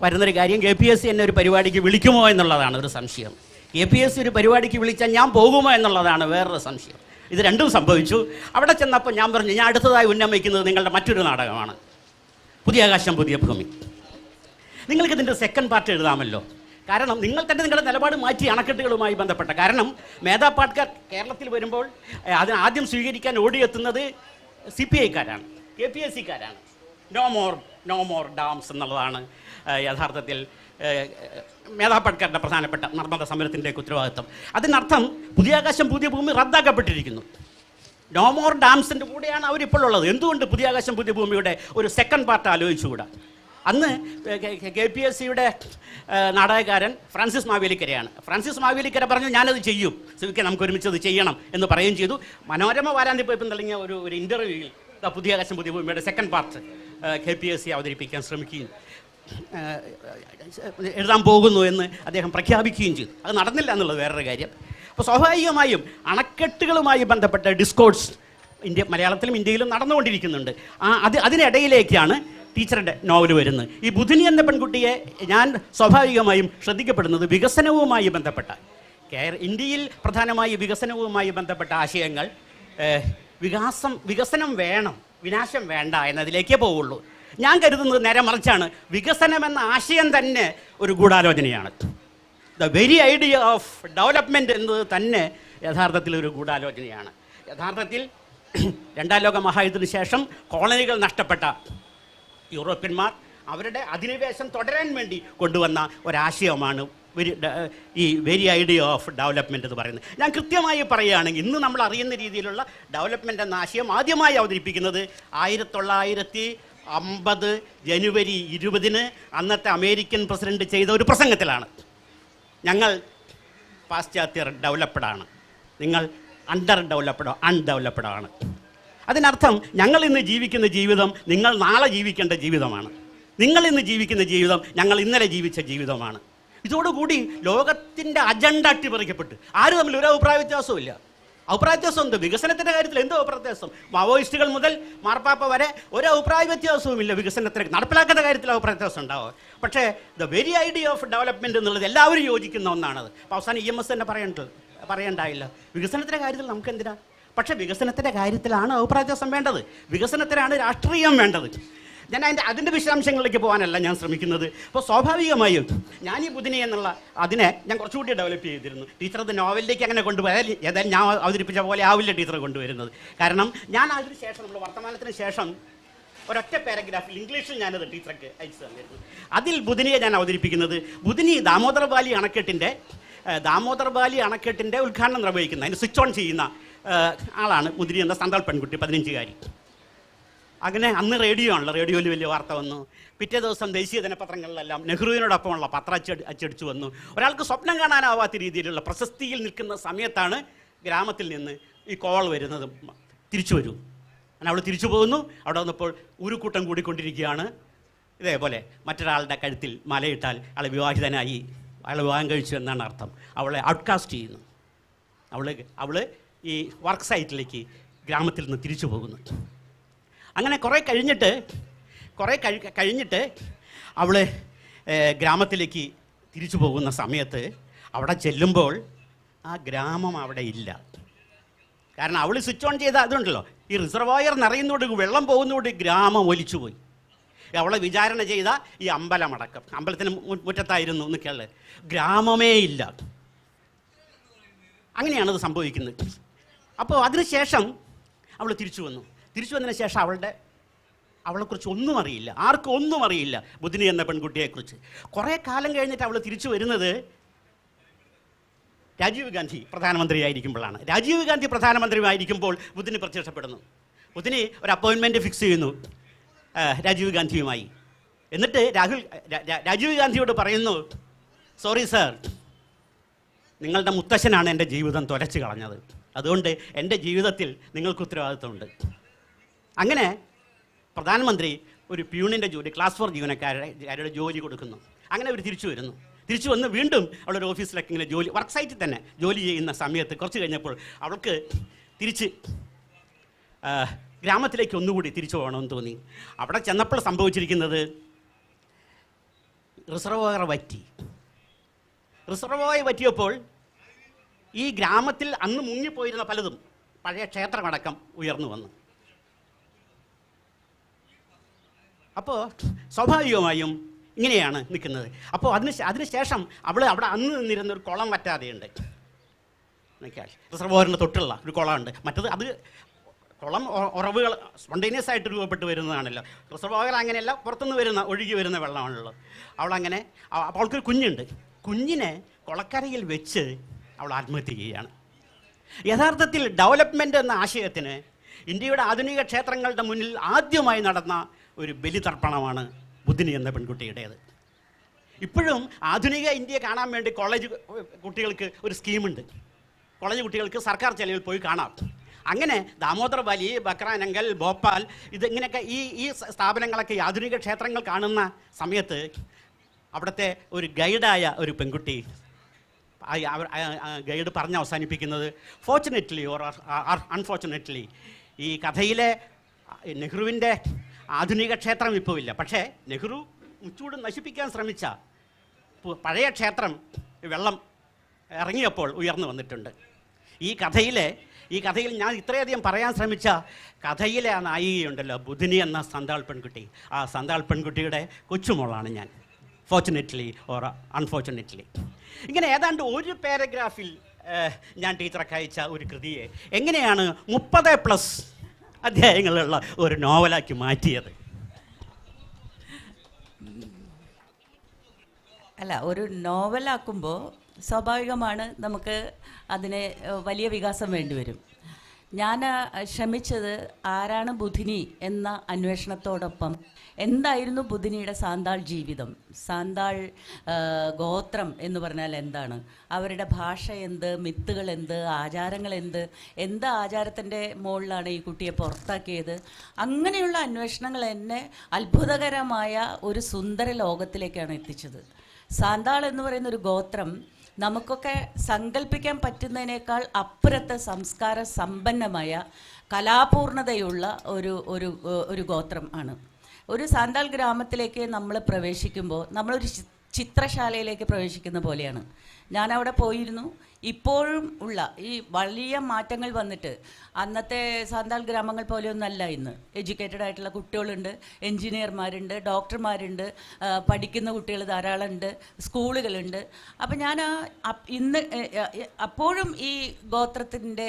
വരുന്നൊരു കാര്യം, KPSC എന്നെ ഒരു പരിപാടിക്ക് വിളിക്കുമോ എന്നുള്ളതാണ് ഒരു സംശയം. KPSC ഒരു പരിപാടിക്ക് വിളിച്ചാൽ ഞാൻ പോകുമോ എന്നുള്ളതാണ് വേറൊരു സംശയം. ഇത് രണ്ടും സംഭവിച്ചു. അവിടെ ചെന്നപ്പോൾ ഞാൻ പറഞ്ഞു, ഞാൻ അടുത്തതായി ഉന്നമിക്കുന്നത് നിങ്ങളുടെ മറ്റൊരു നാടകമാണ്, പുതിയ ആകാശം പുതിയ ഭൂമി. നിങ്ങൾക്കിതിൻ്റെ സെക്കൻഡ് പാർട്ട് എഴുതാമല്ലോ. കാരണം നിങ്ങൾ തന്നെ നിങ്ങളുടെ നിലപാട് മാറ്റി അണക്കെട്ടുകളുമായി ബന്ധപ്പെട്ട. കാരണം മേധാ പാട്കർ കേരളത്തിൽ വരുമ്പോൾ അതിന് ആദ്യം സ്വീകരിക്കാൻ ഓടിയെത്തുന്നത് CPI-ക്കാരാണ്, KPSC-ക്കാരാണ്. നോ മോർ ഡാംസ് എന്നുള്ളതാണ് യഥാർത്ഥത്തിൽ മേധാ പാട്കറുടെ പ്രധാനപ്പെട്ട നർമ്മദ സമരത്തിൻ്റെ ഉത്തരവാദിത്വം. അതിനർത്ഥം പുതിയ ആകാശം പുതിയ ഭൂമി റദ്ദാക്കപ്പെട്ടിരിക്കുന്നു. നോ മോർ ഡാംസിൻ്റെ കൂടെയാണ് അവരിപ്പോൾ ഉള്ളത്. എന്തുകൊണ്ട് പുതിയ ആകാശം പുതിയ ഭൂമിയുടെ ഒരു സെക്കൻഡ് പാർട്ട് ആലോചിച്ചുകൂടാ? അന്ന് KPSC-യുടെ നാടകക്കാരൻ ഫ്രാൻസിസ് മാവേലിക്കരയാണ്. ഫ്രാൻസിസ് മാവേലിക്കര പറഞ്ഞു, ഞാനത് ചെയ്യും, സിവിക്കെ നമുക്ക് ഒരുമിച്ചത് ചെയ്യണം എന്ന് പറയുകയും ചെയ്തു. മനോരമ വാരാന്തി പോയപ്പം തുടങ്ങിയ ഒരു ഇൻ്റർവ്യൂവിൽ പുതിയ ആകാശം പുതിയ ഭൂമിയുടെ സെക്കൻഡ് പാർട്ട് KPSC അവതരിപ്പിക്കാൻ ശ്രമിക്കുകയും എഴുതാൻ പോകുന്നു എന്ന് അദ്ദേഹം പ്രഖ്യാപിക്കുകയും ചെയ്തു. അത് നടന്നില്ല എന്നുള്ളത് വേറൊരു കാര്യം. അപ്പോൾ സ്വാഭാവികമായും അണക്കെട്ടുകളുമായി ബന്ധപ്പെട്ട ഡിസ്കോഴ്സ് മലയാളത്തിലും ഇന്ത്യയിലും നടന്നുകൊണ്ടിരിക്കുന്നുണ്ട്. അതിനിടയിലേക്കാണ് ടീച്ചറുടെ നോവൽ വരുന്നത്. ഈ ബുധിനി എന്ന പെൺകുട്ടിയെ ഞാൻ സ്വാഭാവികമായും ശ്രദ്ധിക്കപ്പെടുന്നത് വികസനവുമായി ബന്ധപ്പെട്ട, ഇന്ത്യയിൽ പ്രധാനമായി വികസനവുമായി ബന്ധപ്പെട്ട ആശയങ്ങൾ, വികസനം വേണം, വിനാശം വേണ്ട എന്നതിലേക്കേ പോവുള്ളൂ. ഞാൻ കരുതുന്നത് നേരെ മറിച്ചാണ്. വികസനം എന്ന ആശയം തന്നെ ഒരു ഗൂഢാലോചനയാണ്. The very idea of development എന്നത് തന്നെ യഥാർത്ഥത്തിൽ ഒരു ഗൂഢാലോചനയാണ്. യഥാർത്ഥത്തിൽ 2ാം ലോക മഹായുദ്ധത്തിന് ശേഷം കോളനികൾ നഷ്ടപ്പെട്ട യൂറോപ്യന്മാർ അവരുടെ അധിനിവേശം തുടരാൻ വേണ്ടി കൊണ്ടുവന്ന ഒരാശയമാണ് ഈ വെരി ഐഡിയ ഓഫ് ഡെവലപ്മെൻറ്റ് എന്ന് പറയുന്നത്. ഞാൻ കൃത്യമായി പറയുകയാണെങ്കിൽ ഇന്ന് നമ്മൾ അറിയുന്ന രീതിയിലുള്ള ഡെവലപ്മെൻറ്റ് എന്ന ആശയം ആദ്യമായി അവതരിപ്പിക്കുന്നത് 1950 ജനുവരി 20 അന്നത്തെ അമേരിക്കൻ പ്രസിഡന്റ് ചെയ്ത ഒരു പ്രസംഗത്തിലാണ്. ഞങ്ങൾ പാശ്ചാത്യർ ഡെവലപ്ഡാണ്, നിങ്ങൾ അണ്ടർ ഡെവലപ്ഡോ അൺഡെവലപ്ഡാണ്. അതിനർത്ഥം ഞങ്ങൾ ഇന്ന് ജീവിക്കുന്ന ജീവിതം നിങ്ങൾ നാളെ ജീവിക്കേണ്ട ജീവിതമാണ്, നിങ്ങൾ ഇന്ന് ജീവിക്കുന്ന ജീവിതം ഞങ്ങൾ ഇന്നലെ ജീവിച്ച ജീവിതമാണ്. ഇതോടുകൂടി ലോകത്തിൻ്റെ അജണ്ട അട്ടിമറിക്കപ്പെട്ട് ആരും തമ്മിൽ ഒരു അഭിപ്രായ വ്യത്യാസവും ഇല്ല. അഭിപ്രായ വ്യത്യാസം ഉണ്ട് വികസനത്തിൻ്റെ കാര്യത്തിൽ, എന്തോ അഭിപ്രായ വ്യത്യാസം. മാവോയിസ്റ്റുകൾ മുതൽ മാർപ്പാപ്പ വരെ ഒരു അഭിപ്രായ വ്യത്യാസവുമില്ല. വികസനത്തിന് നടപ്പിലാക്കുന്ന കാര്യത്തിൽ അഭിപ്രായ വ്യത്യാസം ഉണ്ടാവുക. പക്ഷേ the very idea of development എന്നുള്ളത് എല്ലാവരും യോജിക്കുന്ന ഒന്നാണത്. അപ്പോൾ അവസാനം EMS തന്നെ പറയേണ്ടായില്ല. വികസനത്തിൻ്റെ കാര്യത്തിൽ നമുക്ക് എന്തിനാ? പക്ഷേ വികസനത്തിൻ്റെ കാര്യത്തിലാണ് അഭിപ്രായ വ്യത്യാസം വേണ്ടത്, വികസനത്തിനാണ് രാഷ്ട്രീയം വേണ്ടത്. ഞാൻ അതിൻ്റെ വിശദാംശങ്ങളിലേക്ക് പോകാനല്ല ഞാൻ ശ്രമിക്കുന്നത്. അപ്പോൾ സ്വാഭാവികമായും ഞാൻ ഈ ബുധിനി എന്നുള്ള അതിനെ ഞാൻ കുറച്ചുകൂടി ഡെവലപ്പ് ചെയ്തിരുന്നു. ടീച്ചർ അത് നോവലിലേക്ക് അങ്ങനെ കൊണ്ടുപോയാൽ ഏതായാലും ഞാൻ അവതരിപ്പിച്ച പോലെ ആവില്ല ടീച്ചർ കൊണ്ടുവരുന്നത്. കാരണം ഞാൻ അതിന് ശേഷം നമ്മൾ വർത്തമാനത്തിന് ശേഷം ഒരൊറ്റ പാരഗ്രാഫിൽ ഇംഗ്ലീഷിൽ ഞാനത് ടീച്ചർക്ക് അയച്ചു തന്നിരുന്നു. അതിൽ ബുധിനിയെ ഞാൻ അവതരിപ്പിക്കുന്നത്, ബുധിനി ദാമോദർ വാലി അണക്കെട്ടിൻ്റെ ഉദ്ഘാടനം നിർവഹിക്കുന്ന, അതിന് സ്വിച്ച് ഓൺ ചെയ്യുന്ന ആളാണ് ബുധിനി എന്ന സന്താൾ പെൺകുട്ടി, 15-കാരി. അങ്ങനെ അന്ന് റേഡിയോ ആണല്ലോ, റേഡിയോയിൽ വലിയ വാർത്ത വന്നു. പിറ്റേ ദിവസം ദേശീയ ദിനപത്രങ്ങളിലെല്ലാം നെഹ്റുവിനോടൊപ്പമുള്ള പത്രം അച്ചടിച്ചു വന്നു. ഒരാൾക്ക് സ്വപ്നം കാണാനാവാത്ത രീതിയിലുള്ള പ്രശസ്തിയിൽ നിൽക്കുന്ന സമയത്താണ് ഗ്രാമത്തിൽ നിന്ന് ഈ കോൾ വരുന്നത്, തിരിച്ചു വരൂ. അങ്ങനെ അവൾ തിരിച്ചു പോകുന്നു. അവിടെ വന്നപ്പോൾ ഒരു കൂട്ടം കൂടിക്കൊണ്ടിരിക്കുകയാണ്. ഇതേപോലെ മറ്റൊരാളുടെ കഴുത്തിൽ മലയിട്ടാൽ അയാൾ വിവാഹിതനായി, അയാൾ വിവാഹം കഴിച്ചു എന്നാണ് അർത്ഥം. അവളെ ഔട്ട്കാസ്റ്റ് ചെയ്യുന്നു. അവൾ ഈ വർക്ക് സൈറ്റിലേക്ക് ഗ്രാമത്തിൽ നിന്ന് തിരിച്ചു പോകുന്നു. അങ്ങനെ കുറേ കഴിഞ്ഞിട്ട് അവൾ ഗ്രാമത്തിലേക്ക് തിരിച്ചു പോകുന്ന സമയത്ത് അവിടെ ചെല്ലുമ്പോൾ ആ ഗ്രാമം അവിടെ ഇല്ല. കാരണം അവൾ സ്വിച്ച് ഓൺ ചെയ്ത അതുണ്ടല്ലോ, ഈ റിസർവോയർ നിറയുന്നതോട് വെള്ളം പോകുന്നതോട് ഗ്രാമം ഒലിച്ചുപോയി. അവളെ വിചാരണ ചെയ്ത ഈ അമ്പലമടക്കം, അമ്പലത്തിന് മുറ്റത്തായിരുന്നു എന്നൊക്കെയുള്ളത്, ഗ്രാമമേ ഇല്ല. അങ്ങനെയാണത് സംഭവിക്കുന്നത്. അപ്പോൾ അതിനുശേഷം അവൾ തിരിച്ചു വന്നതിന് ശേഷം അവളെക്കുറിച്ച് ഒന്നും അറിയില്ല, ആർക്കും ഒന്നും അറിയില്ല ബുധിനി എന്ന പെൺകുട്ടിയെക്കുറിച്ച്. കുറേ കാലം കഴിഞ്ഞിട്ട് അവൾ തിരിച്ചു വരുന്നത് രാജീവ് ഗാന്ധി പ്രധാനമന്ത്രിയായിരിക്കുമ്പോഴാണ്. രാജീവ് ഗാന്ധി പ്രധാനമന്ത്രിയായിരിക്കുമ്പോൾ ബുധിനി പ്രത്യക്ഷപ്പെടുന്നു. ബുധിനി ഒരു അപ്പോയിൻമെൻറ്റ് ഫിക്സ് ചെയ്യുന്നു രാജീവ് ഗാന്ധിയുമായി. എന്നിട്ട് രാജീവ് ഗാന്ധിയോട് പറയുന്നു, സോറി സാർ, നിങ്ങളുടെ മുത്തശ്ശനാണ് എൻ്റെ ജീവിതം തുലച്ചു കളഞ്ഞത്, അതുകൊണ്ട് എൻ്റെ ജീവിതത്തിൽ നിങ്ങൾക്ക് ഉത്തരവാദിത്വമുണ്ട്. അങ്ങനെ പ്രധാനമന്ത്രി ഒരു പ്യൂണിൻ്റെ ജോലി, ക്ലാസ് 4 ജീവനക്കാരുടെ ജോലി കൊടുക്കുന്നു. അങ്ങനെ അവർ തിരിച്ചു വന്ന് വീണ്ടും അവളൊരു ഓഫീസിലൊക്കെ ഇങ്ങനെ വർക്ക് സൈറ്റിൽ തന്നെ ജോലി ചെയ്യുന്ന സമയത്ത് കുറച്ച് കഴിഞ്ഞപ്പോൾ അവൾക്ക് തിരിച്ച് ഗ്രാമത്തിലേക്ക് ഒന്നുകൂടി തിരിച്ചു പോകണമെന്ന് തോന്നി. അവിടെ ചെന്നപ്പോൾ സംഭവിച്ചിരിക്കുന്നത് റിസർവോയർ വറ്റിയപ്പോൾ ഈ ഗ്രാമത്തിൽ അന്ന് മുങ്ങിപ്പോയിരുന്ന പലതും, പഴയ ക്ഷേത്രമടക്കം ഉയർന്നു വന്നു. അപ്പോൾ സ്വാഭാവികമായും ഇങ്ങനെയാണ് നിൽക്കുന്നത്. അപ്പോൾ അതിനുശേഷം അവൾ അവിടെ അന്ന് നിന്നിരുന്ന ഒരു കുളം വറ്റാതെയുണ്ട്. റിസർവോയറിൻ്റെ തൊട്ടുള്ള ഒരു കുളമുണ്ട്. മറ്റത് അത് കുളം ഉറവുകൾ സ്പോണ്ടേനിയസ് ആയിട്ട് രൂപപ്പെട്ട് വരുന്നതാണല്ലോ. റിസർവോയർ അങ്ങനെയല്ല, പുറത്തുനിന്ന് ഒഴുകി വരുന്ന വെള്ളമാണല്ലോ. അവളങ്ങനെ, അപ്പോൾ അവൾക്കൊരു കുഞ്ഞുണ്ട്. കുഞ്ഞിനെ കുളക്കരയിൽ വെച്ച് അവൾ ആത്മഹത്യ ചെയ്യുകയാണ്. യഥാർത്ഥത്തിൽ ഡെവലപ്മെൻ്റ് എന്ന ആശയത്തിന് ഇന്ത്യയുടെ ആധുനിക ക്ഷേത്രങ്ങളുടെ മുന്നിൽ ആദ്യമായി നടന്ന ഒരു ബലിതർപ്പണമാണ് ബുധിനി എന്ന പെൺകുട്ടിയുടേത്. ഇപ്പോഴും ആധുനിക ഇന്ത്യയെ കാണാൻ വേണ്ടി കോളേജ് കുട്ടികൾക്ക് ഒരു സ്കീമുണ്ട്. കോളേജ് കുട്ടികൾക്ക് സർക്കാർ ചെലവിൽ പോയി കാണാം. അങ്ങനെ ദാമോദർ വാലി, ബക്രാനങ്കൽ, ഭോപ്പാൽ, ഇതിങ്ങനെയൊക്കെ ഈ സ്ഥാപനങ്ങളൊക്കെ ഈ ആധുനിക ക്ഷേത്രങ്ങൾ കാണുന്ന സമയത്ത് അവിടുത്തെ ഒരു ഗൈഡായ ഒരു പെൺകുട്ടി, ഗൈഡ് പറഞ്ഞ് അവസാനിപ്പിക്കുന്നത്, ഫോർച്ചുനേറ്റ്ലി ഓർ അൺഫോർച്ചുനേറ്റ്ലി, ഈ കഥയിലെ നെഹ്റുവിൻ്റെ ആധുനിക ക്ഷേത്രം ഇപ്പോൾ ഇല്ല, പക്ഷേ നെഹ്റു മുച്ചൂട് നശിപ്പിക്കാൻ ശ്രമിച്ച പഴയ ക്ഷേത്രം വെള്ളം ഇറങ്ങിയപ്പോൾ ഉയർന്നു വന്നിട്ടുണ്ട്. ഈ കഥയിൽ ഞാൻ ഇത്രയധികം പറയാൻ ശ്രമിച്ച കഥയിലെ ആ നായികയുണ്ടല്ലോ, ബുധിനി എന്ന സന്താൾ പെൺകുട്ടി, ആ സന്താൾ പെൺകുട്ടിയുടെ കൊച്ചുമോളാണ് ഞാൻ, ഫോർച്ചുനേറ്റ്ലി ഓർ അൺഫോർച്ചുനേറ്റ്ലി. ഇങ്ങനെ ഏതാണ്ട് ഒരു പാരഗ്രാഫിൽ ഞാൻ ടീച്ചറൊക്കെ അയച്ച ഒരു കൃതിയെ എങ്ങനെയാണ് 30+ അധ്യായങ്ങളുള്ള ഒരു നോവലാക്കി മാറ്റിയത്? അല്ല, ഒരു നോവലാക്കുമ്പോൾ സ്വാഭാവികമാണ് നമുക്ക് അതിന് വലിയ വികാസം വേണ്ടിവരും. ഞാൻ ശ്രമിച്ചത് ആരാണ് ബുധിനി എന്ന അന്വേഷണത്തോടൊപ്പം എന്തായിരുന്നു ബുധിനിയുടെ സാന്താൾ ജീവിതം, സാന്താൾ ഗോത്രം എന്ന് പറഞ്ഞാൽ എന്താണ്, അവരുടെ ഭാഷ എന്ത്, മിത്തുകൾ എന്ത്, ആചാരങ്ങൾ എന്ത് ആചാരത്തിൻ്റെ മുകളിലാണ് ഈ കുട്ടിയെ പുറത്താക്കിയത്, അങ്ങനെയുള്ള അന്വേഷണങ്ങൾ എന്നെ അത്ഭുതകരമായ ഒരു സുന്ദര ലോകത്തിലേക്കാണ് എത്തിച്ചത്. സാന്താൾ എന്ന് പറയുന്ന ഒരു ഗോത്രം നമുക്കൊക്കെ സങ്കല്പിക്കാൻ പറ്റുന്നതിനേക്കാൾ അപ്പുറത്തെ സംസ്കാര സമ്പന്നമായ കലാപൂർണതയുള്ള ഒരു ഗോത്രം ആണ്. ഒരു സാന്താൾ ഗ്രാമത്തിലേക്ക് നമ്മൾ പ്രവേശിക്കുമ്പോൾ നമ്മളൊരു ചിത്രശാലയിലേക്ക് പ്രവേശിക്കുന്ന പോലെയാണ്. ഞാനവിടെ പോയിരുന്നു. ഇപ്പോഴും ഉള്ള ഈ വലിയ മാറ്റങ്ങൾ വന്നിട്ട് അന്നത്തെ സാന്താൾ ഗ്രാമങ്ങൾ പോലെയൊന്നല്ല ഇന്ന്. എഡ്യൂക്കേറ്റഡ് ആയിട്ടുള്ള കുട്ടികളുണ്ട്, എൻജിനീയർമാരുണ്ട്, ഡോക്ടർമാരുണ്ട്, പഠിക്കുന്ന കുട്ടികൾ ധാരാളമുണ്ട്, സ്കൂളുകളുണ്ട്. അപ്പം ഞാൻ അപ്പോഴും ഈ ഗോത്രത്തിൻ്റെ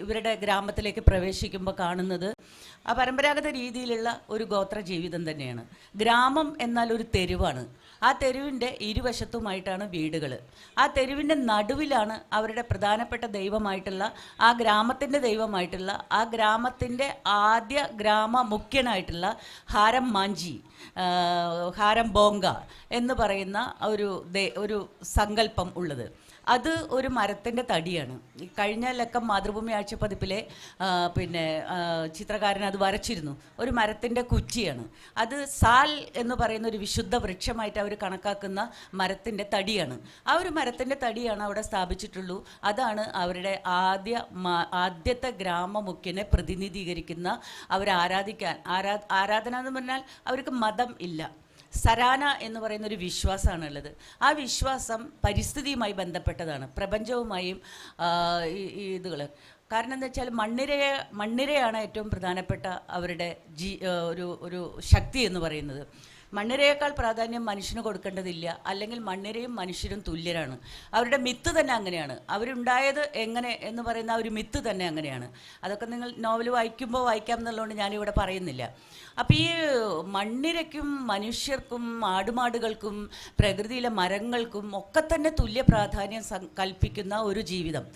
ഇവരുടെ ഗ്രാമത്തിലേക്ക് പ്രവേശിക്കുമ്പോൾ കാണുന്നത് ആ പരമ്പരാഗത രീതിയിലുള്ള ഒരു ഗോത്ര ജീവിതം തന്നെയാണ്. ഗ്രാമം എന്നാൽ ഒരു തെരുവാണ്. ആ തെരുവിൻ്റെ ഇരുവശത്തുമായിട്ടാണ് വീടുകൾ. ആ തെരുവിൻ്റെ നടുവിലാണ് അവരുടെ പ്രധാനപ്പെട്ട ദൈവമായിട്ടുള്ള ആ ഗ്രാമത്തിൻ്റെ ദൈവമായിട്ടുള്ള ആ ഗ്രാമത്തിൻ്റെ ആദ്യ ഗ്രാമ മുഖ്യനായിട്ടുള്ള ഹാരം മാഞ്ചി, ഹാരം ബോങ്ക എന്ന് പറയുന്ന ഒരു സങ്കല്പം ഉള്ളത്. അത് ഒരു മരത്തിൻ്റെ തടിയാണ്. കഴിഞ്ഞ ലക്കം മാതൃഭൂമി ആഴ്ചപ്പതിപ്പിലെ ചിത്രകാരൻ അത് വരച്ചിരുന്നു. ഒരു മരത്തിൻ്റെ കുച്ചിയാണ് അത്. സാൽ എന്ന് പറയുന്ന ഒരു വിശുദ്ധ വൃക്ഷമായിട്ട് അവർ കണക്കാക്കുന്ന മരത്തിൻ്റെ തടിയാണ്. ആ ഒരു മരത്തിൻ്റെ തടിയാണ് അവിടെ സ്ഥാപിച്ചിട്ടുള്ളത്. ഉപയോഗിച്ചിട്ടുള്ളൂ. അതാണ് അവരുടെ ആദ്യത്തെ ഗ്രാമമുഖ്യനെ പ്രതിനിധീകരിക്കുന്ന ആരാധന എന്ന് പറഞ്ഞാൽ അവർക്ക് മതം ഇല്ല. സരാന എന്ന് പറയുന്നൊരു വിശ്വാസമാണുള്ളത്. ആ വിശ്വാസം പരിസ്ഥിതിയുമായി ബന്ധപ്പെട്ടതാണ്, പ്രപഞ്ചവുമായും ഇതുകൾ. കാരണം എന്താ വെച്ചാൽ മണ്ണിരയാണ് ഏറ്റവും പ്രധാനപ്പെട്ട അവരുടെ ഒരു ശക്തി എന്ന് പറയുന്നത്. മണ്ണിരയേക്കാൾ പ്രാധാന്യം മനുഷ്യന് കൊടുക്കേണ്ടതില്ല, അല്ലെങ്കിൽ മണ്ണിരയും മനുഷ്യരും തുല്യരാണ്. അവരുടെ മിത്ത് തന്നെ അങ്ങനെയാണ്. അവരുണ്ടായത് എങ്ങനെ എന്ന് പറയുന്ന ഒരു മിത്ത് തന്നെ അങ്ങനെയാണ്. അതൊക്കെ നിങ്ങൾ നോവൽ വായിക്കുമ്പോൾ വായിക്കാം എന്നുള്ളതുകൊണ്ട് ഞാനിവിടെ പറയുന്നില്ല. അപ്പോൾ ഈ മണ്ണിരയ്ക്കും മനുഷ്യർക്കും ആടുമാടുകൾക്കും പ്രകൃതിയിലെ മരങ്ങൾക്കും ഒക്കെ തന്നെ തുല്യ പ്രാധാന്യം കൽപ്പിക്കുന്ന ഒരു ജീവിതം.